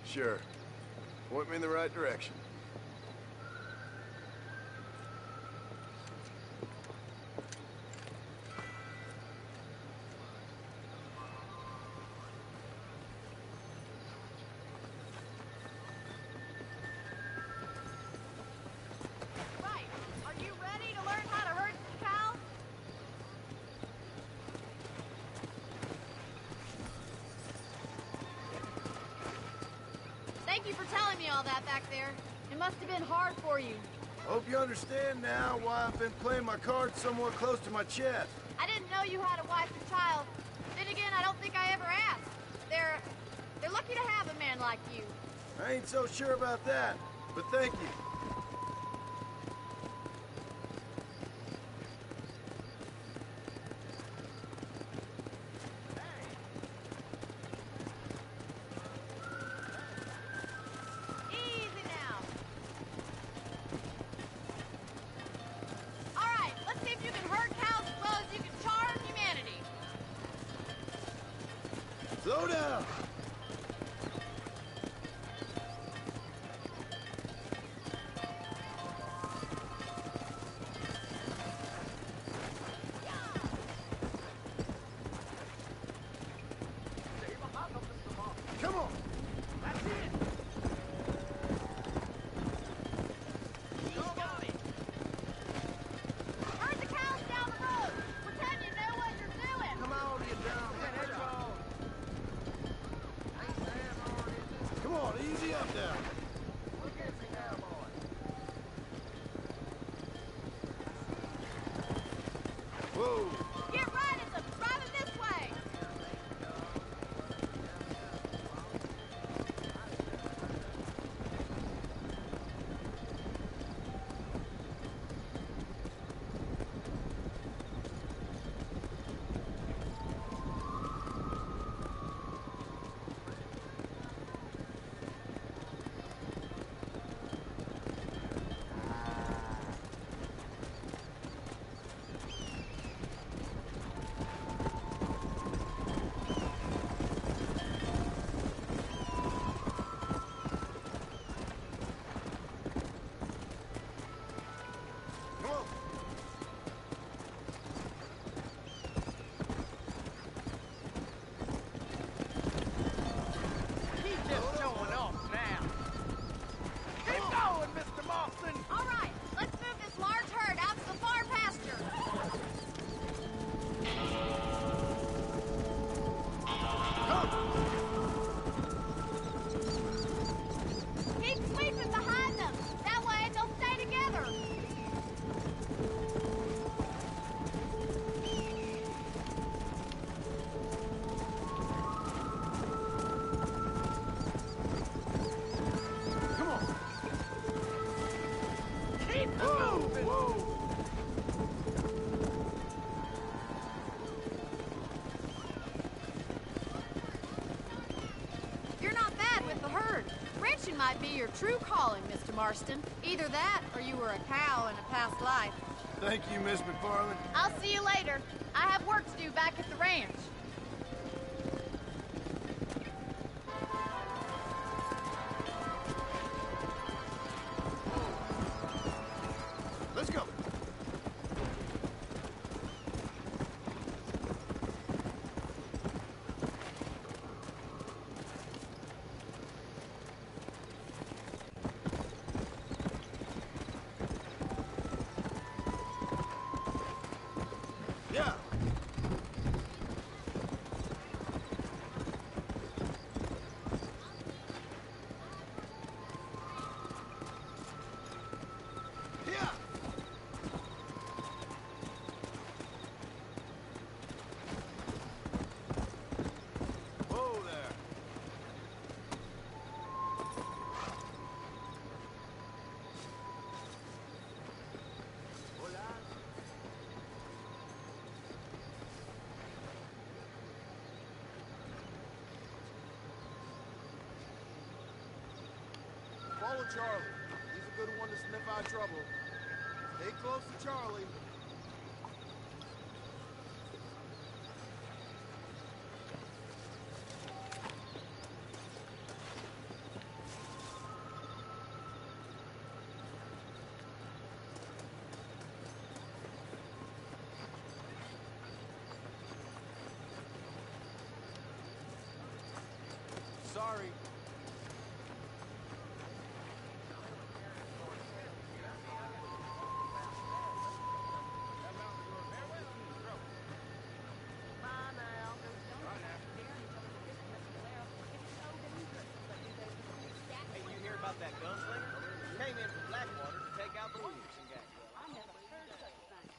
F: Sure. Point me in the right direction.
T: Thank you for telling me all that back there. It must have been hard for you.
F: Hope you understand now why I've been playing my cards somewhat close to my chest.
T: I didn't know you had a wife and child. Then again, I don't think I ever asked. They're lucky to have a man like you.
F: I ain't so sure about that, but thank you. Slow down!
R: Calm down. Whoa!
T: Get right at them! Driving this way! All right, let's move this large herd out to the far pasture. Keep sweeping behind them. That way they'll stay together.
R: Come on.
O: Keep moving!
R: Whoa!
T: You're not bad with the herd. Ranching might be your true calling, Mr. Marston. Either that, or you were a cow in a past life.
R: Thank you, Miss McFarland.
T: I'll see you later. I have work to do back at the ranch.
R: Let's go. Yeah. Yeah. Whoa there. Follow Charlie. He's a good one to sniff out trouble. Stay close to Charlie. Sorry.
O: Hey, you hear about that gunslinger? He came in from Blackwater to take out the Williamson gang. I never heard such a thing.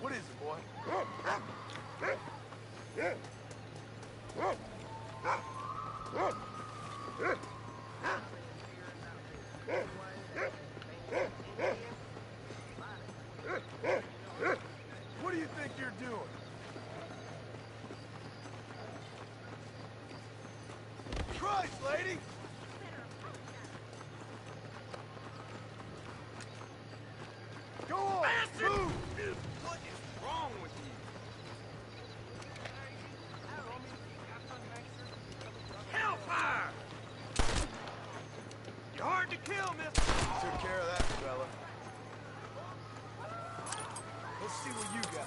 R: What is it, boy? You're hard to kill, mister. Took care of that, fella. Let's see what you got.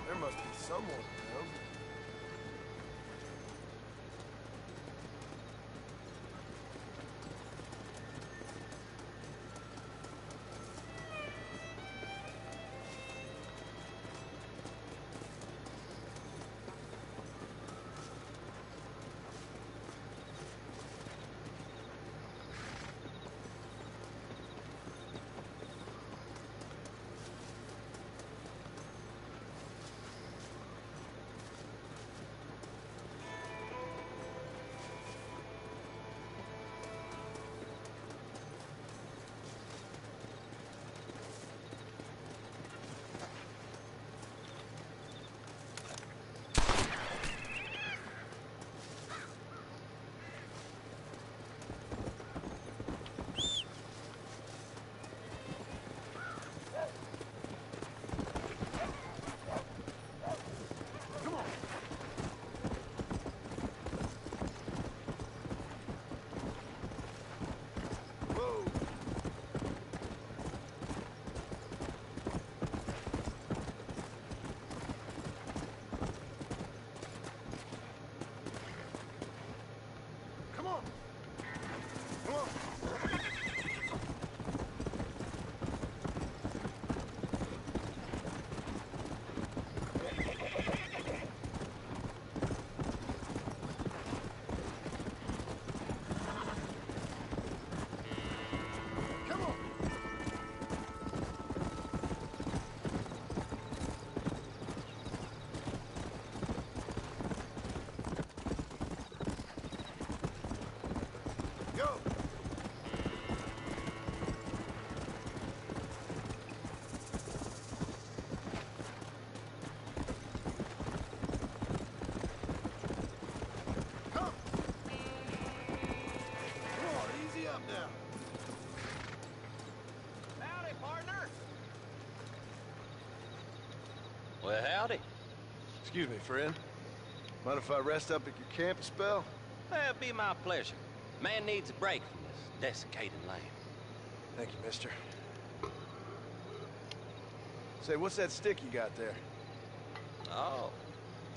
R: There must be someone around.
J: Well, howdy.
F: Excuse me, friend. Mind if I rest up at your camp a spell?
U: Well, it'd be my pleasure. Man needs a break from this desiccated land.
F: Thank you, mister. Say, what's that stick you got there?
U: Oh.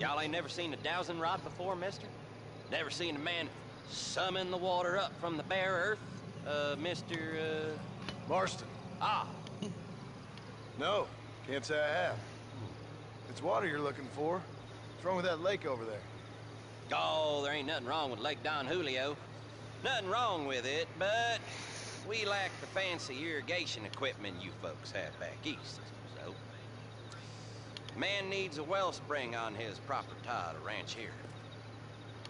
U: Y'all ain't never seen a dowsing rod before, mister? Never seen a man summon the water up from the bare earth? Mr.
F: Marston.
U: Ah.
F: No, can't say I have. It's water you're looking for. What's wrong with that lake over there?
U: Oh, there ain't nothing wrong with Lake Don Julio. Nothing wrong with it, but we lack the fancy irrigation equipment you folks have back east, so. Man needs a wellspring on his proper tie to ranch here.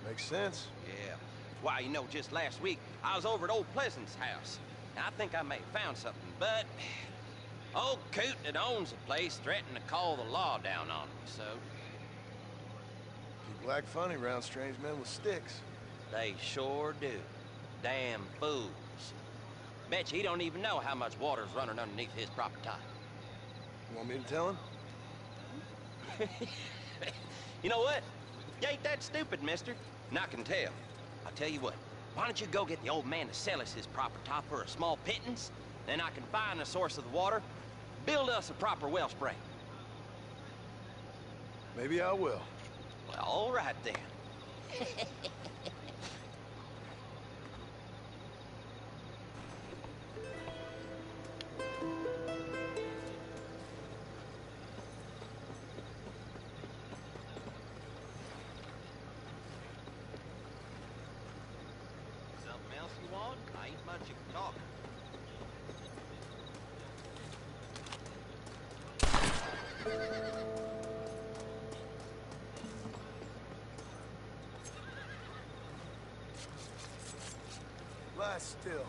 F: Makes sense.
U: Yeah. Why, you know, just last week, I was over at old Pleasant's house. Now, I think I may have found something, but old Coot that owns the place threatened to call the law down on me, so.
F: People act funny around strange men with sticks.
U: They sure do. Damn fools. Bet you he don't even know how much water's running underneath his proper tie.
F: You want me to tell him?
U: You know what? You ain't that stupid, mister. And I can tell. I'll tell you what. Why don't you go get the old man to sell us his proper tie for a small pittance? Then I can find the source of the water, build us a proper wellspring.
F: Maybe I will.
U: Well, all right then. Something else you want? I ain't much of a talker.
F: Lie still.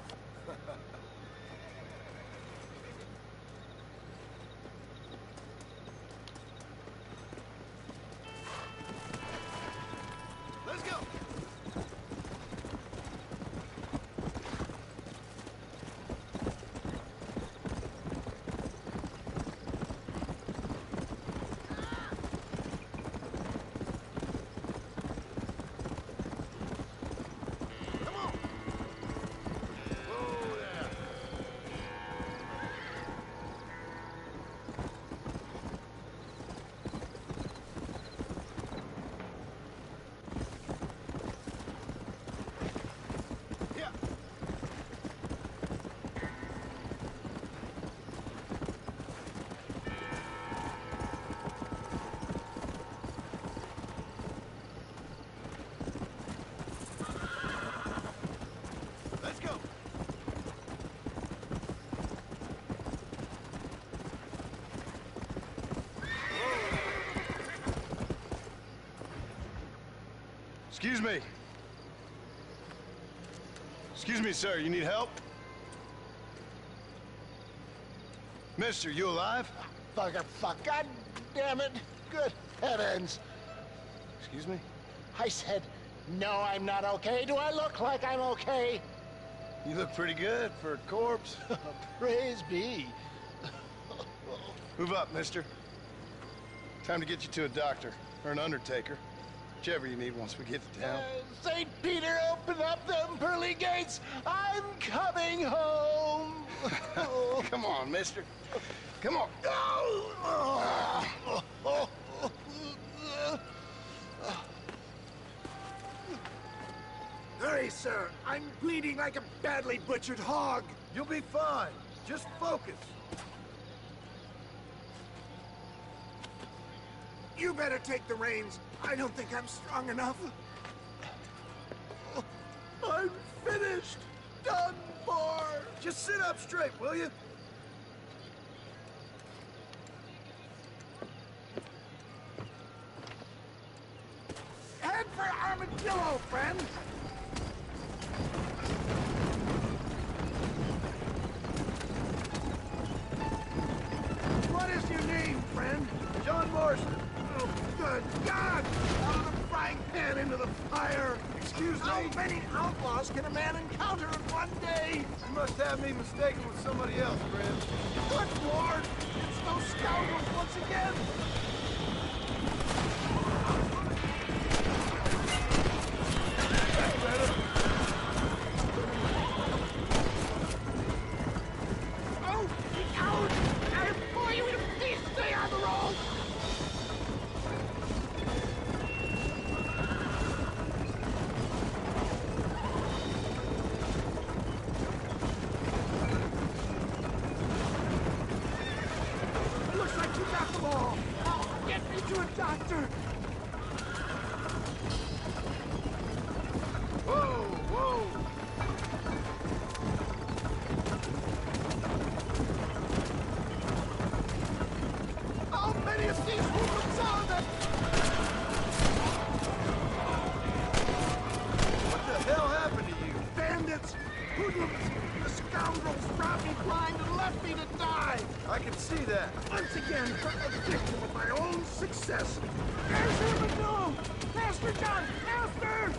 F: Let's go. Excuse me. Excuse me, sir. You need help? Mister, you alive?
V: Fuck. God damn it. Good heavens.
F: Excuse me?
V: I said, no, I'm not okay. Do I look like I'm okay?
F: You look pretty good for a corpse.
V: Praise be.
F: Move up, mister. Time to get you to a doctor or an undertaker. Whichever you need once we get to town.
V: St. Peter, open up them pearly gates. I'm coming home.
F: Come on, mister. Come on.
O: Hurry, sir. I'm bleeding like a badly butchered hog.
F: You'll be fine. Just focus.
O: You better take the reins. I don't think I'm strong enough.
F: I'm finished. Done for. Just sit up straight, will you?
O: Head for Armadillo, friend. What is your name, friend?
F: John Marston.
O: Oh, good God! Out of the frying pan into the fire!
F: Excuse me?
O: How many outlaws can a man encounter in one day?
F: You must have me mistaken with somebody else, friend.
O: Good Lord! It's those scoundrels once again!
F: Hey,
V: Hoodlums! The scoundrels robbed me blind and left me to die!
F: I can see that.
V: Once again, a victim of my own success. There's him, no! Master John! Master!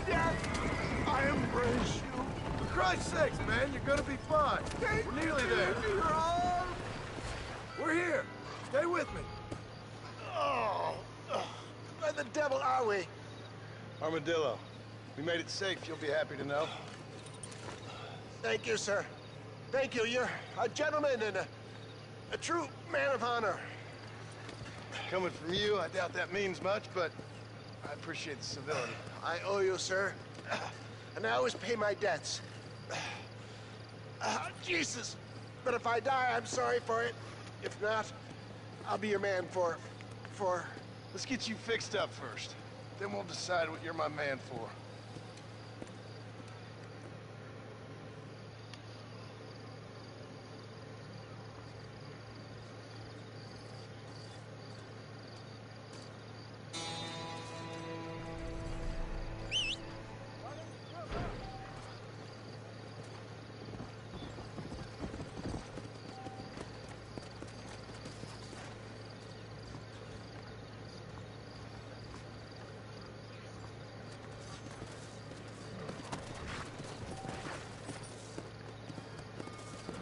V: Yes! I embrace you.
F: For Christ's sakes, man, you're gonna be fine. We're nearly there. We're here. Stay with me.
V: Oh, where the devil are we?
F: Armadillo. We made it safe, you'll be happy to know.
V: Thank you, sir. Thank you. You're a gentleman and a true man of honor.
F: Coming from you, I doubt that means much, but I appreciate the civility.
V: I owe you, sir. And I always pay my debts. Jesus. But if I die, I'm sorry for it. If not, I'll be your man for...
F: Let's get you fixed up first. Then we'll decide what you're my man for.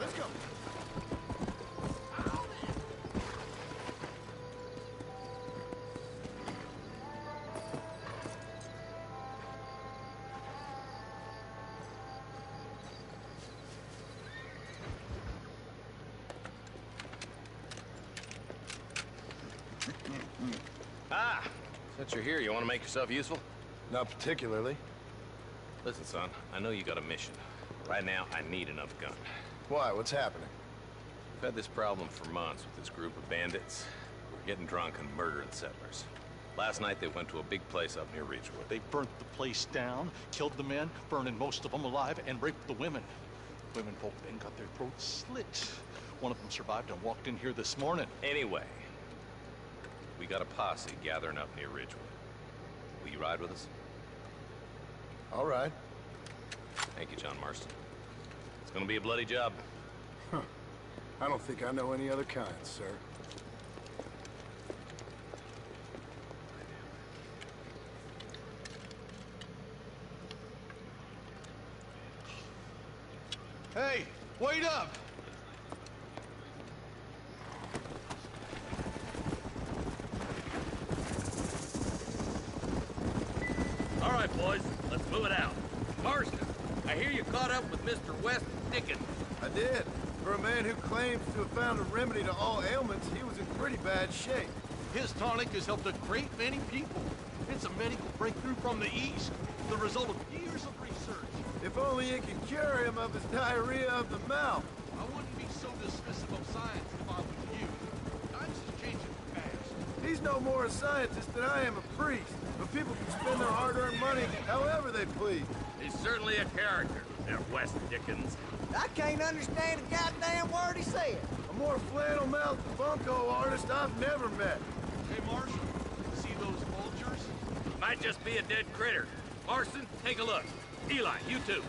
V: Let's go.
J: Ah! Since you're here, you want to make yourself useful?
F: Not particularly.
J: Listen, son, I know you got a mission. Right now, I need another gun.
F: Why? What's happening?
J: We've had this problem for months with this group of bandits. We're getting drunk and murdering settlers. Last night, they went to a big place up near Ridgewood.
Q: They burnt the place down, killed the men, burning most of them alive, and raped the women. Women folk then got their throats slit. One of them survived and walked in here this morning.
J: Anyway, we got a posse gathering up near Ridgewood. Will you ride with us?
F: All right.
J: Thank you, John Marston. It's gonna be a bloody job.
F: Huh. I don't think I know any other kind, sir.
Q: Hey, wait up!
A: All right, boys, let's move it out. Marston, I hear you caught up with Mr. West Dickens.
F: I did. For a man who claims to have found a remedy to all ailments, he was in pretty bad shape.
Q: His tonic has helped a great many people. It's a medical breakthrough from the East, the result of years of research.
F: If only it could cure him of his diarrhea of the mouth.
Q: I wouldn't be so dismissive of science if I was you. Times is changing fast.
F: He's no more a scientist than I am a priest. But people can spend their hard-earned money however they please.
A: He's certainly a character, that West Dickens.
B: I can't understand a goddamn word he said.
F: A more flannel-mouthed bunco artist I've never met.
Q: Hey, Marshal, see those vultures?
A: Might just be a dead critter. Marston, take a look. Eli, you too.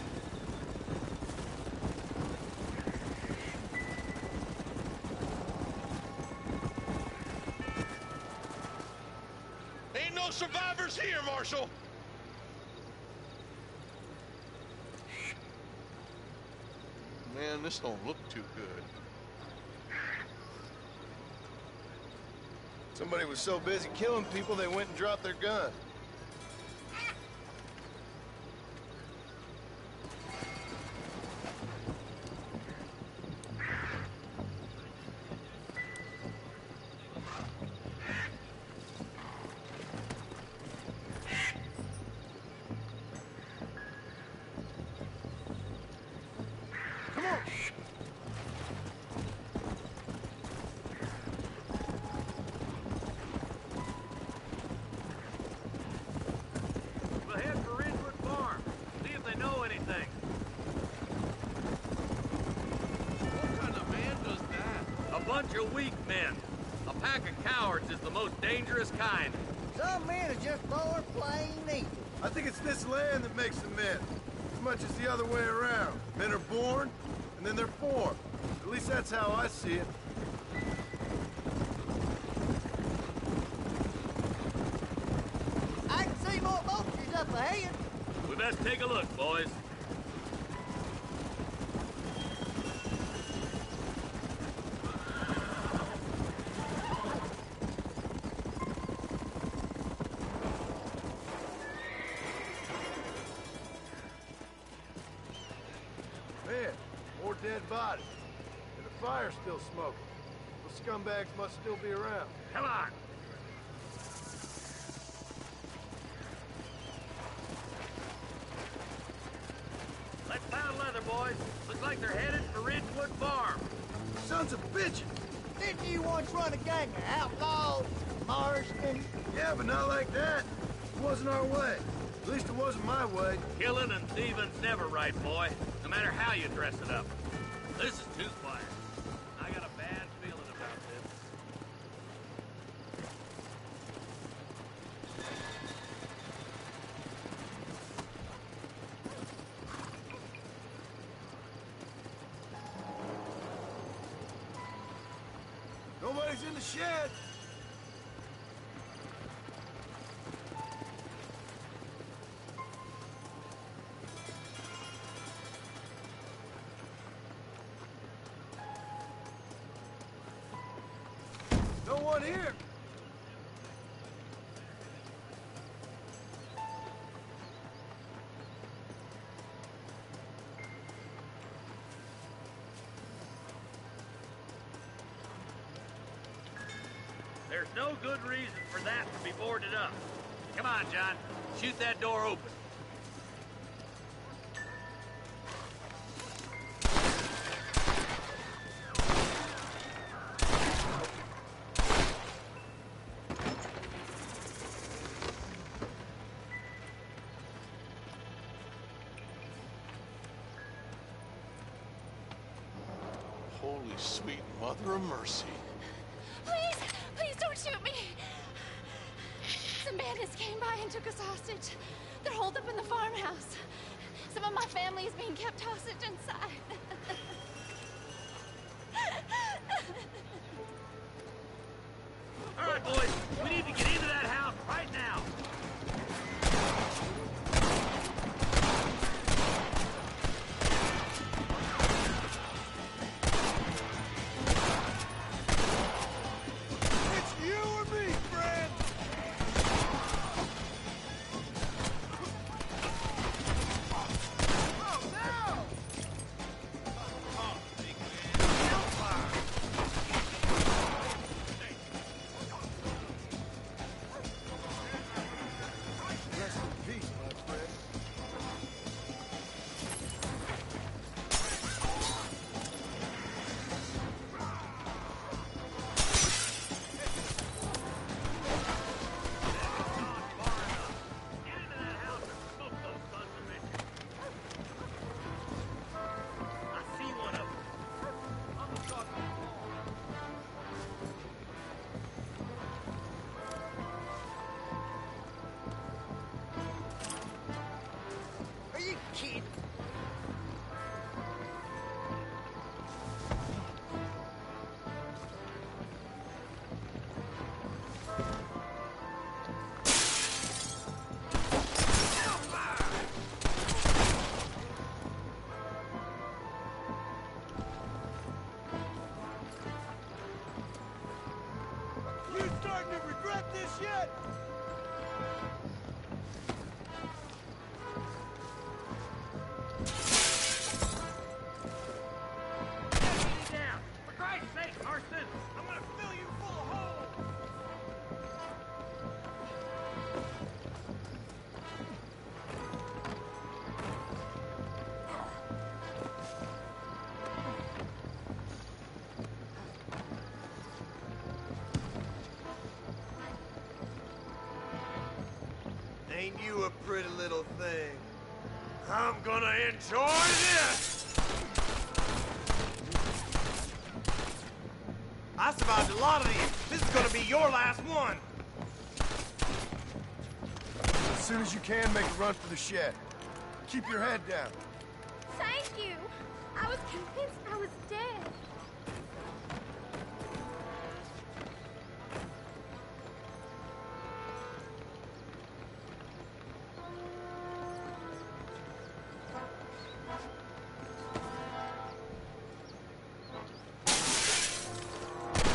Q: Ain't no survivors here, Marshal! Man, this don't look too good.
F: Somebody was so busy killing people, they went and dropped their gun.
A: bunch of weak men. A pack of cowards is the most dangerous kind.
B: Some men are just born plain evil.
F: I think it's this land that makes them men, as much as the other way around. Men are born, and then they're formed. At least that's how I see it.
B: I can see more vultures up ahead.
A: We best take a look, boys.
F: Man, more dead bodies. And the fire's still smoking. Those scumbags must still be around.
A: Come on! Let's pound leather, boys. Looks like they're headed for Ridgewood Farm.
F: Sons of bitches!
B: Didn't you once run a gang of outlaws, Marston?
F: Yeah, but not like that. It wasn't our way. At least it wasn't my way.
A: Killing and thieving's never right, boy. No matter how you dress it up. This is too quiet. I got a bad feeling about this.
F: Nobody's in the shed. No one here.
A: There's no good reason for that to be boarded up. Come on, John. Shoot that door open.
Q: Holy sweet mother of mercy.
L: Please, please don't shoot me. Some bandits came by and took us hostage. They're holed up in the farmhouse. Some of my family is being kept hostage inside.
A: All right, boys. We need to get into that house right now.
F: It's you or me, friend. Oh, no! Rest in peace, my friend.
A: I see one of them.
B: Are you kidding?
F: You starting to regret this yet?
A: Down. For Christ's sake, Marston. I'm gonna fill you full of holes.
V: Ain't you a pretty little thing?
A: I'm gonna enjoy this.
O: I survived a lot of these. This is gonna be your last one.
F: As soon as you can, make a run for the shed. Keep your head down.
L: Thank you. I was convinced I was dead.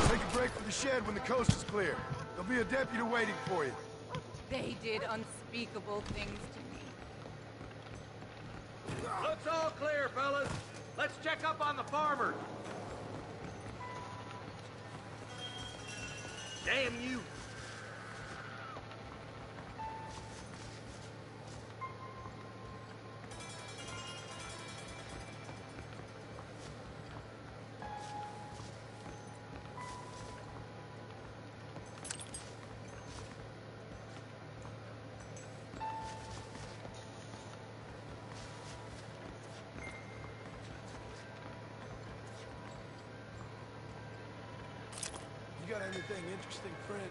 F: Take a break for the shed when the coast is clear. There'll be a deputy waiting for you.
C: They did unspeakable things to me.
A: Looks all clear, fellas. Let's check up on the farmers. Damn you.
F: You got anything interesting, friend?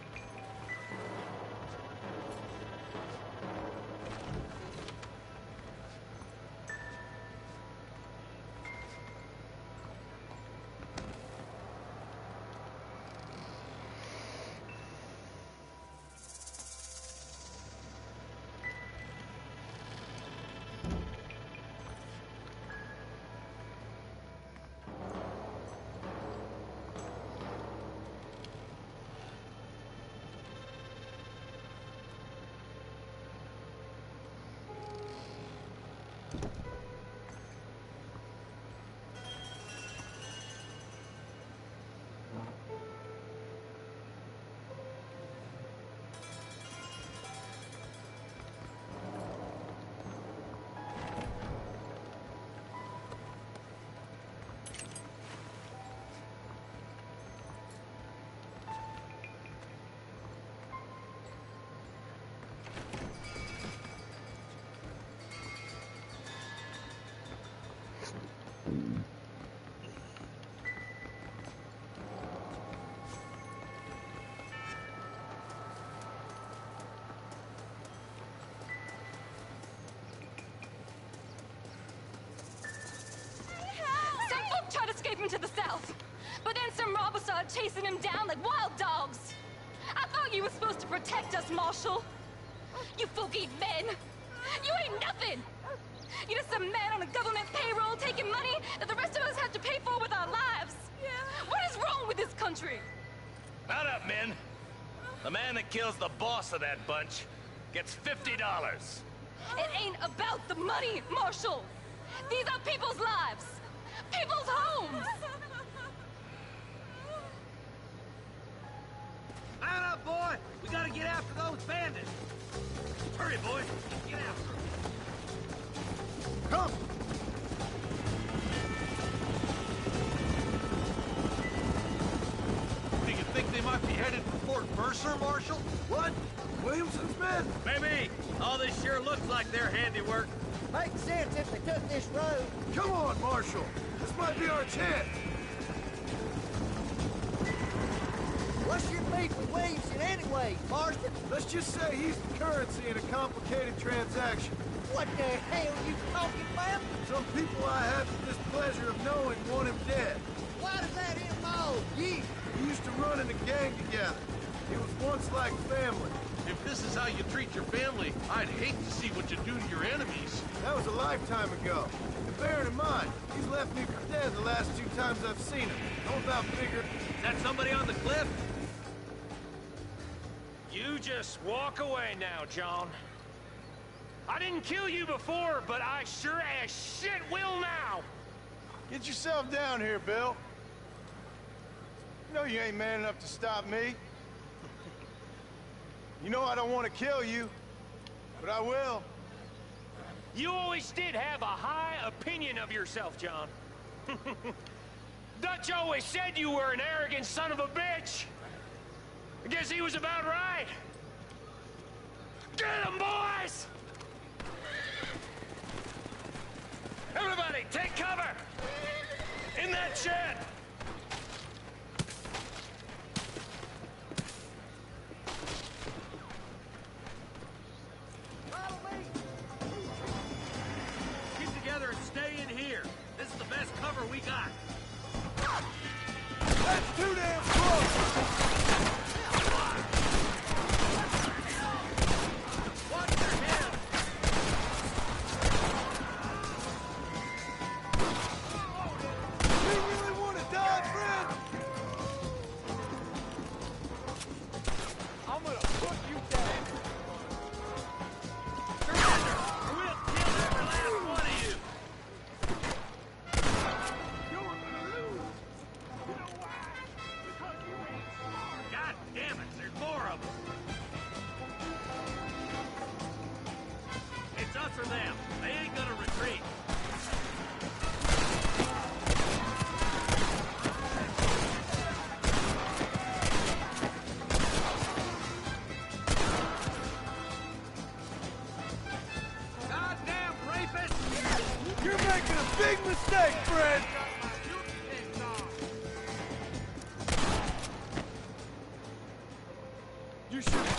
L: Tried to escape him to the south, but then some robbers started chasing him down like wild dogs. I thought you were supposed to protect us, Marshal. You folk-eat men. You ain't nothing. You're just a man on a government payroll taking money that the rest of us have to pay for with our lives. What is wrong with this country?
P: Mount up, men. The man that kills the boss of that bunch gets $50.
L: It ain't about the money, Marshal. These are people's lives. People's homes!
A: Mount up, boy! We gotta get after those bandits! Hurry, boys! Get after them!
F: Come!
Q: Do you think they might be headed for Fort Mercer, Marshal?
F: What? Williamson's men?
A: Maybe. All this sure looks like their handiwork.
B: Makes sense if they took this road.
F: Come on, Marshal! This might be our chance!
B: What's your beef with Williamson anyway, Marston?
F: Let's just say he's the currency in a complicated transaction.
B: What the hell you talking about?
F: Some people I have the displeasure of knowing want him dead.
B: Why does that involve you?
F: We used to run in a gang together. It was once like family.
Q: If this is how you treat your family, I'd hate to see what you do to your enemies.
F: That was a lifetime ago. And bearing in mind, he's left me for dead the last 2 times I've seen him. Don't about figure.
A: Is that somebody on the cliff?
G: You just walk away now, John. I didn't kill you before, but I sure as shit will now.
F: Get yourself down here, Bill. You know you ain't man enough to stop me. You know I don't want to kill you, but I will.
G: You always did have a high opinion of yourself, John. Dutch always said you were an arrogant son of a bitch. I guess he was about right. Get him, boys! Everybody, take cover! In that shed!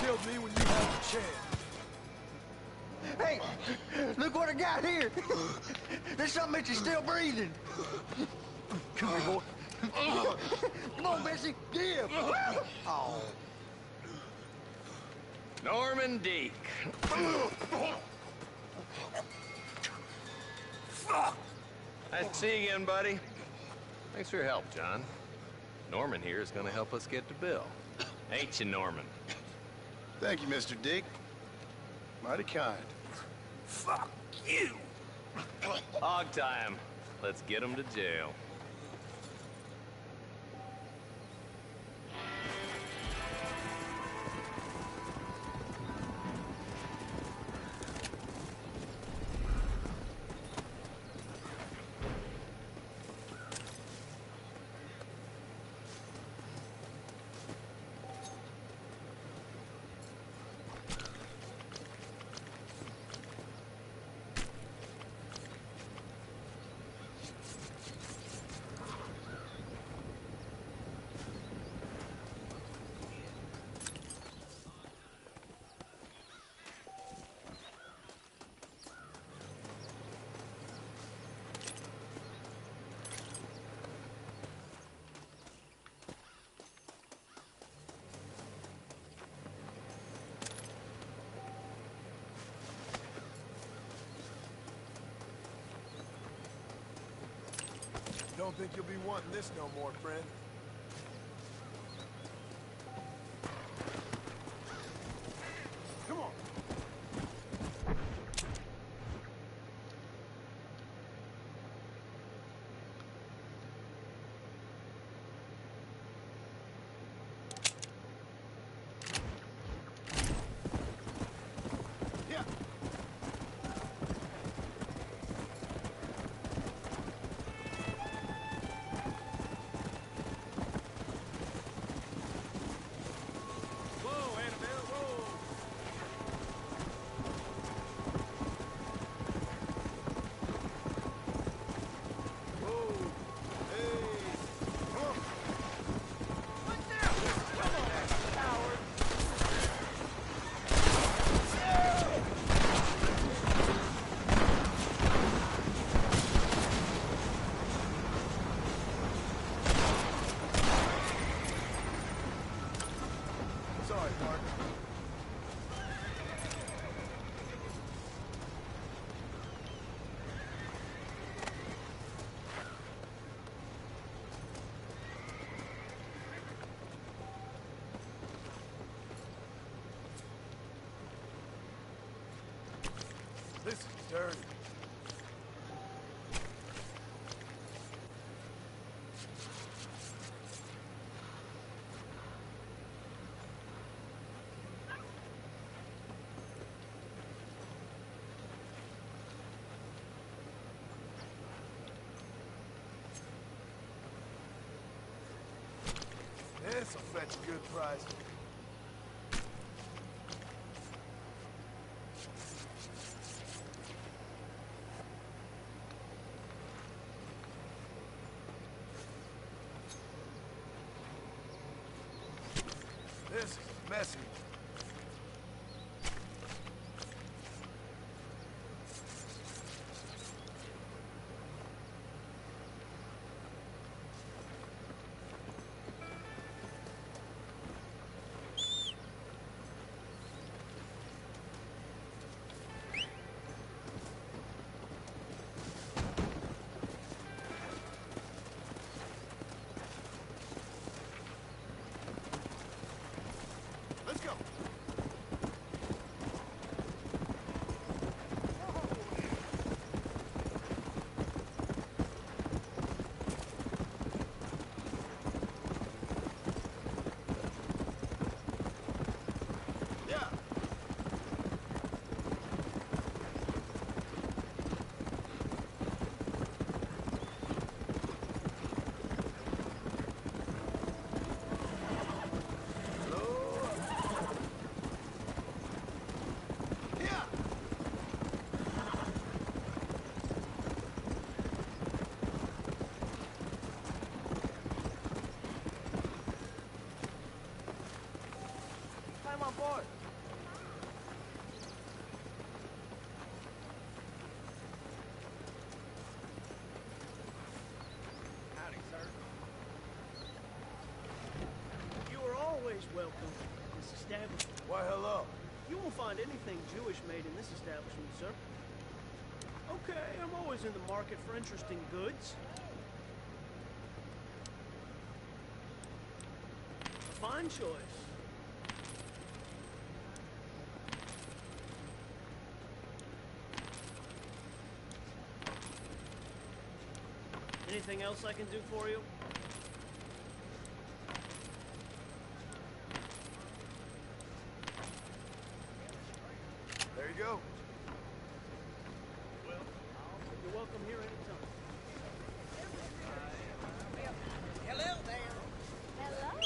R: killed me when you had the chance.
K: Hey, look what I got here. There's something that you're still breathing. Come here, boy. Come on, Bessie. Give. Oh.
J: Norman Deek. Nice to see you again, buddy. Thanks for your help, John. Norman here is gonna help us get to Bill. Ain't you, Norman?
F: Thank you, Mr. Dick. Mighty kind.
P: Fuck you!
J: Hog time. Let's get him to jail.
R: Don't think you'll be wanting this no more, friend. Come on. Yeah. Sorry, partner. This is dirty. This'll fetch a good price. This is messy. Let's go.
N: welcome to this establishment.
R: Why, hello.
N: You won't find anything Jewish made in this establishment, sir. Okay, I'm always in the market for interesting goods. A fine choice. Anything else I can do for you?
R: There you go.
N: Well, you're welcome here anytime.
B: Hello there.
L: Hello.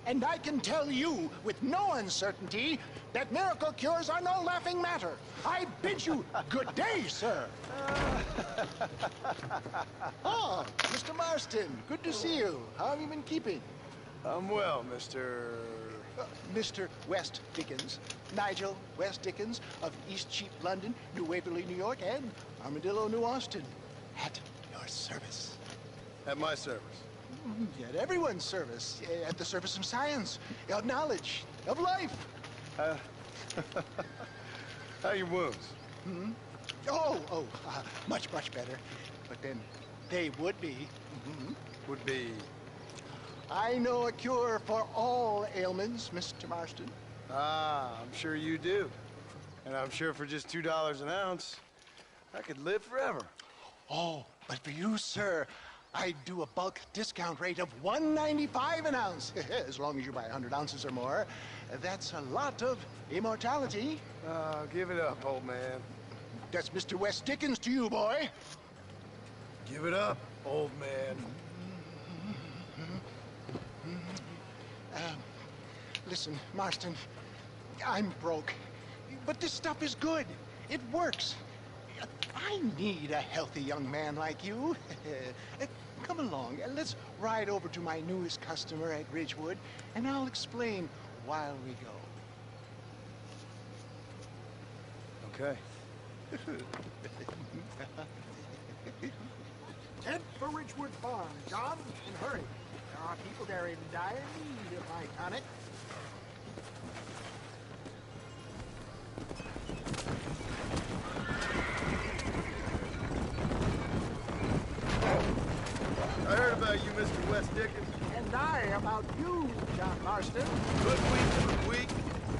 D: And I can tell you with no uncertainty that miracle cures are no laughing matter. I bid you good day, sir. Oh, Mr. Marston, good to see you. How have you been keeping?
F: I'm well, Mr.
D: Mr. West Dickens, Nigel West Dickens of Eastcheap, London, New Waverly, New York, and Armadillo, New Austin. At your service.
F: At my service.
D: At everyone's service. At the service of science, of knowledge, of life.
F: How are your wounds?
D: Much, much better. But then they would be.
F: Would be?
D: I know a cure for all ailments, Mr. Marston.
F: Ah, I'm sure you do. And I'm sure for just $2 an ounce, I could live forever.
D: Oh, but for you, sir, I'd do a bulk discount rate of $1.95 an ounce, as long as you buy 100 ounces or more. That's a lot of immortality.
F: Give it up, old man.
D: That's Mr. West Dickens to you, boy.
F: Give it up, old man.
D: Listen, Marston, I'm broke, but this stuff is good. It works. I need a healthy young man like you. Come along, let's ride over to my newest customer at Ridgewood, and I'll explain while we go.
F: Okay.
D: Head for Ridgewood Farm, John, and hurry. There are people there in dire need of my tonic.
F: I heard about you, Mr. West Dickens.
D: And I about you, John Marston.
F: Good weak,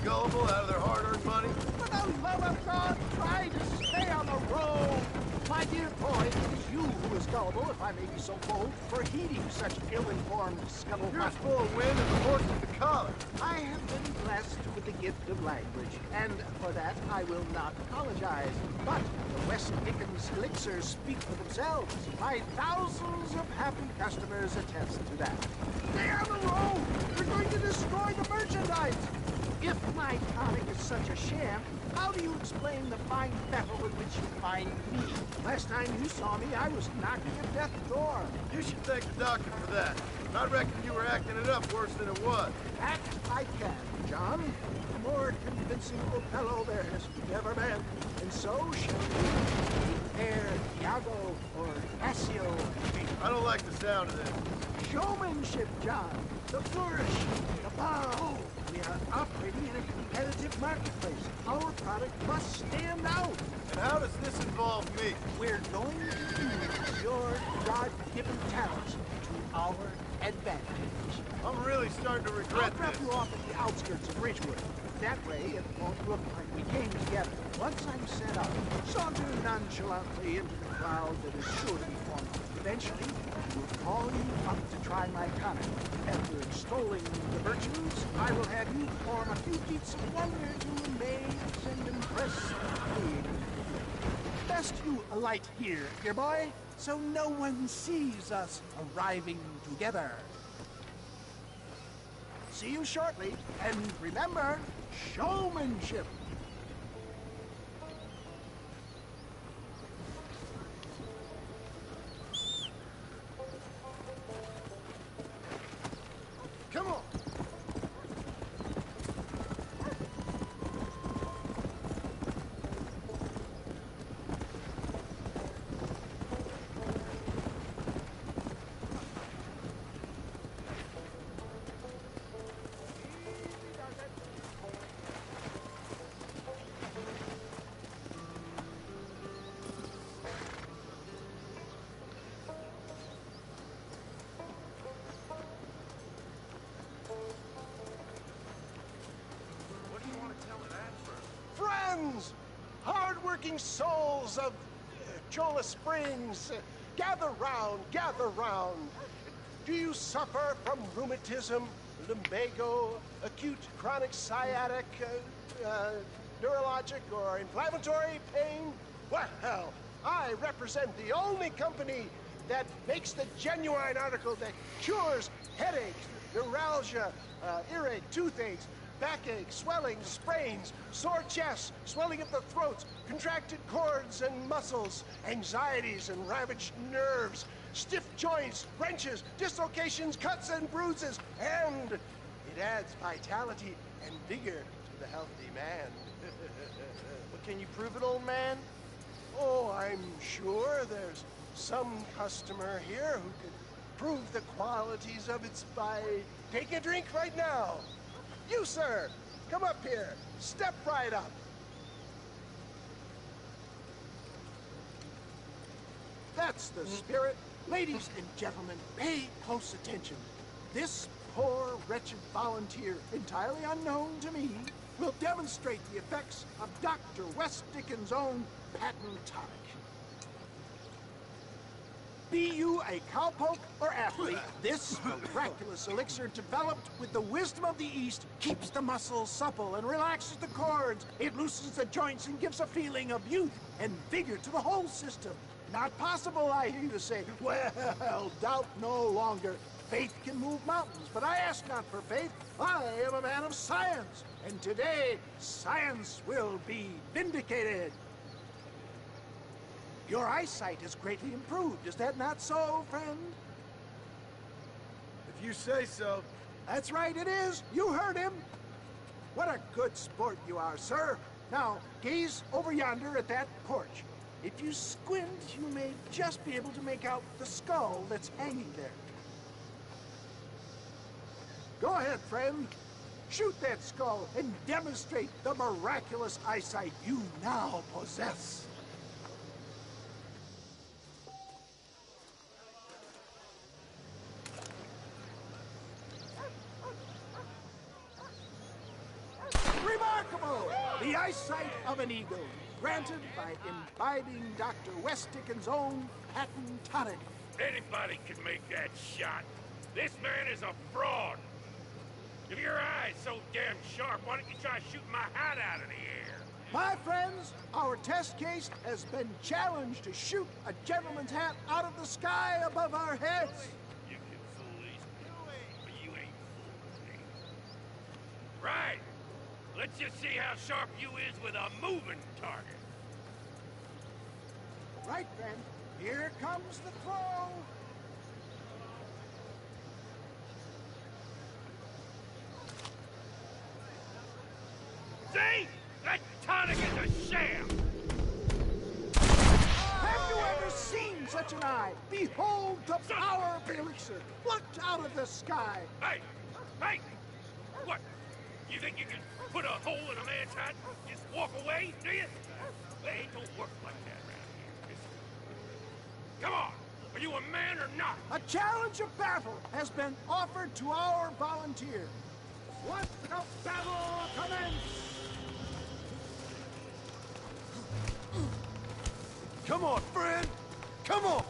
F: gullible, out of their hard-earned money.
D: For the love of God, try to stay on the road. My dear boy, it is you who is gullible, if I may be so bold, for heeding such ill-informed scuttlebutt.
F: You're full of wind and the horse at the collar.
D: I have been blessed with the gift of language, and for that I will not apologize. But the West Dickens elixirs speak for themselves. My thousands of happy customers attest to that. Stay on the road! We're going to destroy the merchandise! If my tonic is such a sham, how do you explain the fine fettle in which you find me? Last time you saw me, I was knocking at death's door.
F: You should thank the doctor for that. I reckon you were acting it up worse than it was.
D: That I can, John. A more convincing Othello there has never been. And so shall you. Ere Iago or Cassio.
F: I don't like the sound of this.
D: Showmanship, John. The flourish, the bow. We are operating in a competitive marketplace. Our product must stand out.
F: And how does this involve me?
D: We're going to use your God-given talents to our advantage.
F: I'm really starting to regret
D: I'll drop
F: this.
D: you off at the outskirts of Ridgewood. That way, it won't look like we came together. Once I'm set up, saunter nonchalantly into the crowd that is sure to be formed. Eventually, we'll call you up to try my tonic. After extolling the virtues, I will have you perform a few feats of wonder to amaze and impress the creative. Best suggest you alight here, dear boy, so no one sees us arriving together. See you shortly, and remember, showmanship.
V: Come on. Friends, hard-working souls of Jola Springs, gather round, gather round. Do you suffer from rheumatism, lumbago, acute chronic sciatic, neurologic or inflammatory pain? Well, I represent the only company that makes the genuine article that cures headaches, neuralgia, earache, toothaches, backache, swelling, sprains, sore chests, swelling of the throats, contracted cords and muscles, anxieties and ravaged nerves, stiff joints, wrenches, dislocations, cuts and bruises, and it adds vitality and vigor to the healthy man.
N: But can you prove it, old man?
V: Oh, I'm sure there's some customer here who could prove the qualities of it by taking a drink right now. You, sir, come up here. Step right up. That's the spirit. Ladies and gentlemen, pay close attention. This poor, wretched volunteer, entirely unknown to me, will demonstrate the effects of Dr. West Dickens' own patent tonic. Be you a cowpoke or athlete, this miraculous elixir developed with the wisdom of the East keeps the muscles supple and relaxes the cords. It loosens the joints and gives a feeling of youth and vigor to the whole system. Not possible, I hear you say. Well, doubt no longer. Faith can move mountains, but I ask not for faith. I am a man of science, and today science will be vindicated. Your eyesight has greatly improved. Is that not so, friend?
R: If you say so.
D: That's right, it is. You heard him. What a good sport you are, sir. Now, gaze over yonder at that porch. If you squint, you may just be able to make out the skull that's hanging there. Go ahead, friend. Shoot that skull and demonstrate the miraculous eyesight you now possess. Remarkable! The eyesight of an eagle, granted by imbibing Dr. West Dickens' own patent tonic.
G: Anybody can make that shot. This man is a fraud. If your eye's so damn sharp, why don't you try shooting my hat out of the air?
D: My friends, our test case has been challenged to shoot a gentleman's hat out of the sky above our heads.
G: You can fool these people, but you ain't fooling me. Right. Let's just see how sharp you is with a moving target.
D: Right, friend. Here comes the throw.
G: See? That tonic is a sham!
D: Have you ever seen such an eye? Behold the power of the elixir, plucked out of the sky.
G: Hey! Hey! What? You think you can put a hole in a man's hat and just walk away, do you? They don't work like that around here. Come on! Are you a man or not?
D: A challenge of battle has been offered to our volunteer. Let the battle commence!
R: Come on, friend! Come on!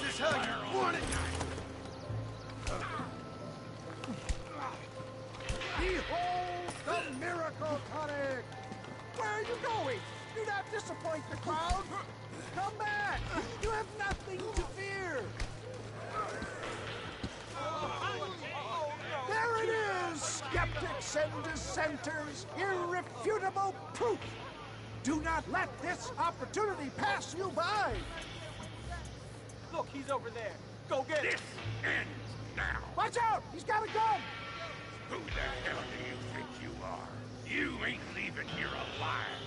G: This
R: is how you want it!
D: Behold the miracle tonic! Where are you going? Do not disappoint the crowd. Come back. You have nothing to fear. There it is, skeptics and dissenters. Irrefutable proof. Do not let this opportunity pass you by.
O: Look, he's over there. Go get him.
G: This ends now.
D: Watch out! He's got a gun!
G: Who the hell do you think you are? You ain't leaving here alive.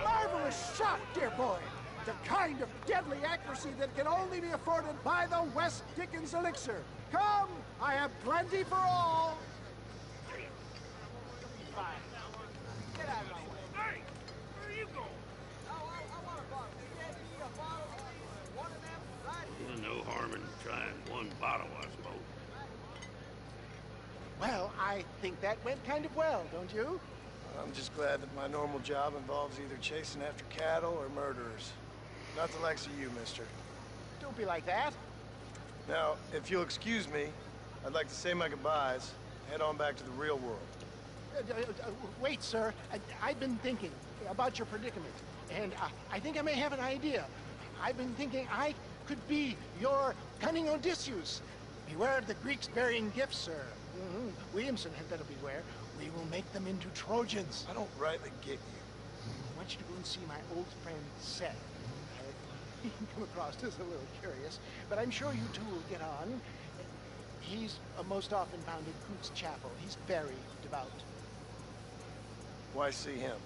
D: Marvelous shot, dear boy. The kind of deadly accuracy that can only be afforded by the West Dickens elixir. Come, I have plenty for all.
O: Get out of my way.
G: Hey, where are you going?
O: I want a bottle. You can't eat a bottle. One of them right.
G: No harm in trying one bottle, I suppose.
D: Well, I think that went kind of well, don't you?
F: I'm just glad that my normal job involves either chasing after cattle or murderers. Not the likes of you, mister.
D: Don't be like that.
F: Now, if you'll excuse me, I'd like to say my goodbyes, head on back to the real world.
D: Wait, sir. I've been thinking about your predicament, and I think I may have an idea. I've been thinking I could be your cunning Odysseus. Beware of the Greeks bearing gifts, sir. Williamson had better beware. We will make them into Trojans.
F: I don't rightly get you.
D: I want you to go and see my old friend Seth. He can come across as a little curious, but I'm sure you two will get on. He's most often found in Coots Chapel. He's very devout.
F: Why see him?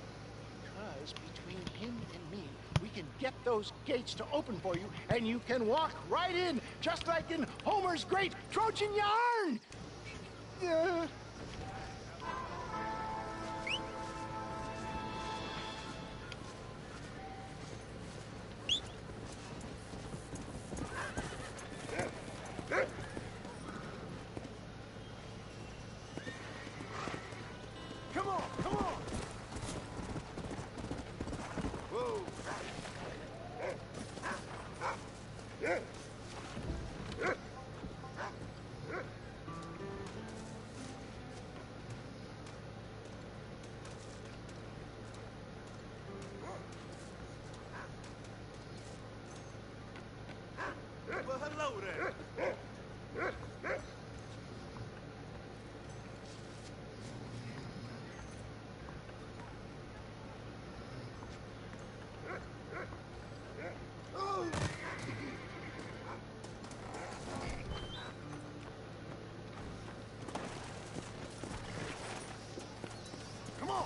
D: Because between him and me, we can get those gates to open for you, and you can walk right in, just like in Homer's great Trojan yarn! Come on, come on! Whoa!
O: Well, hello there.
D: Come on!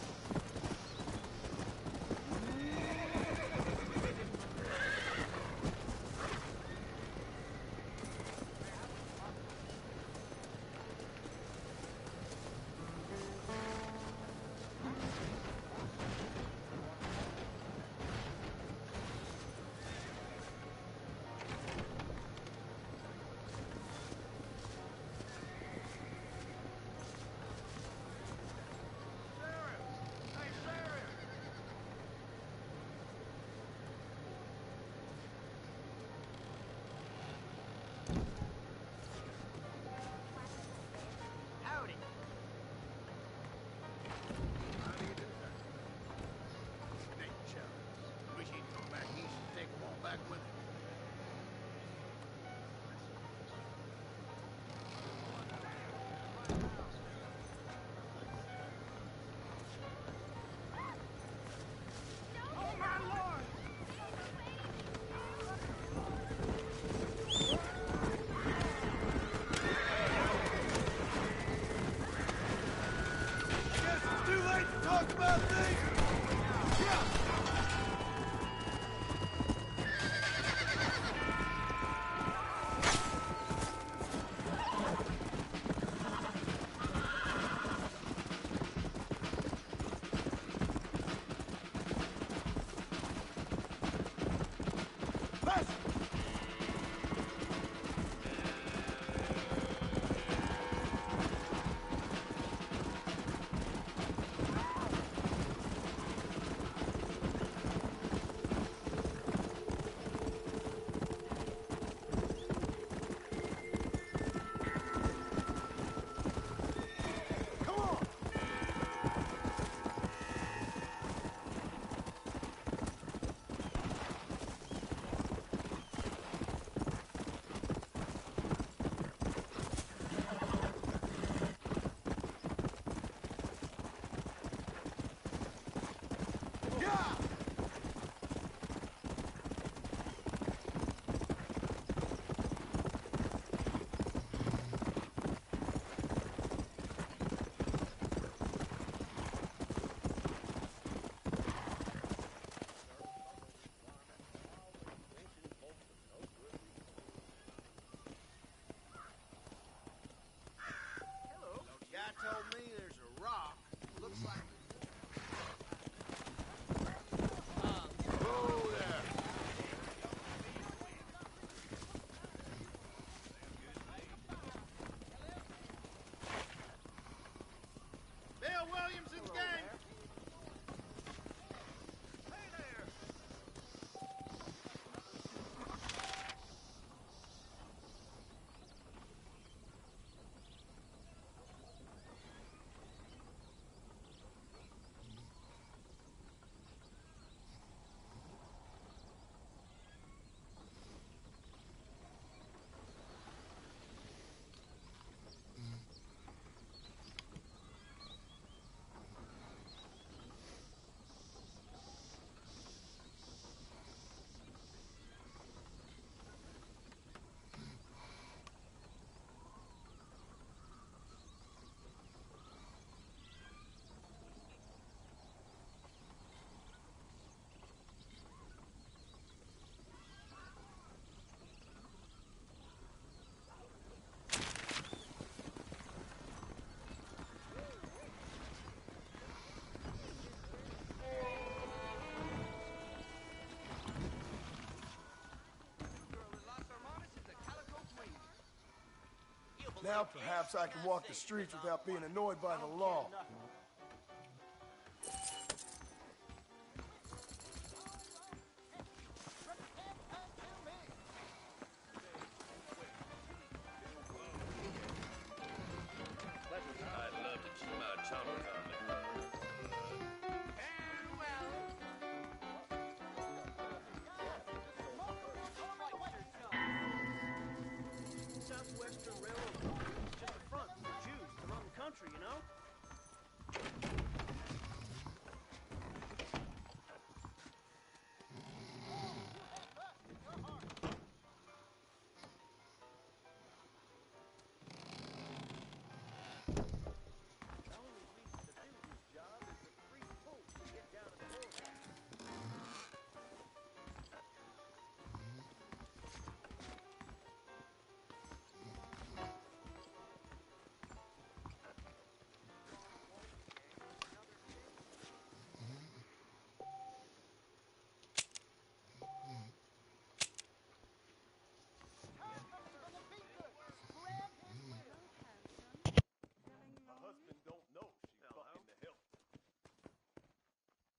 R: Now perhaps I can walk the streets without being annoyed by the law.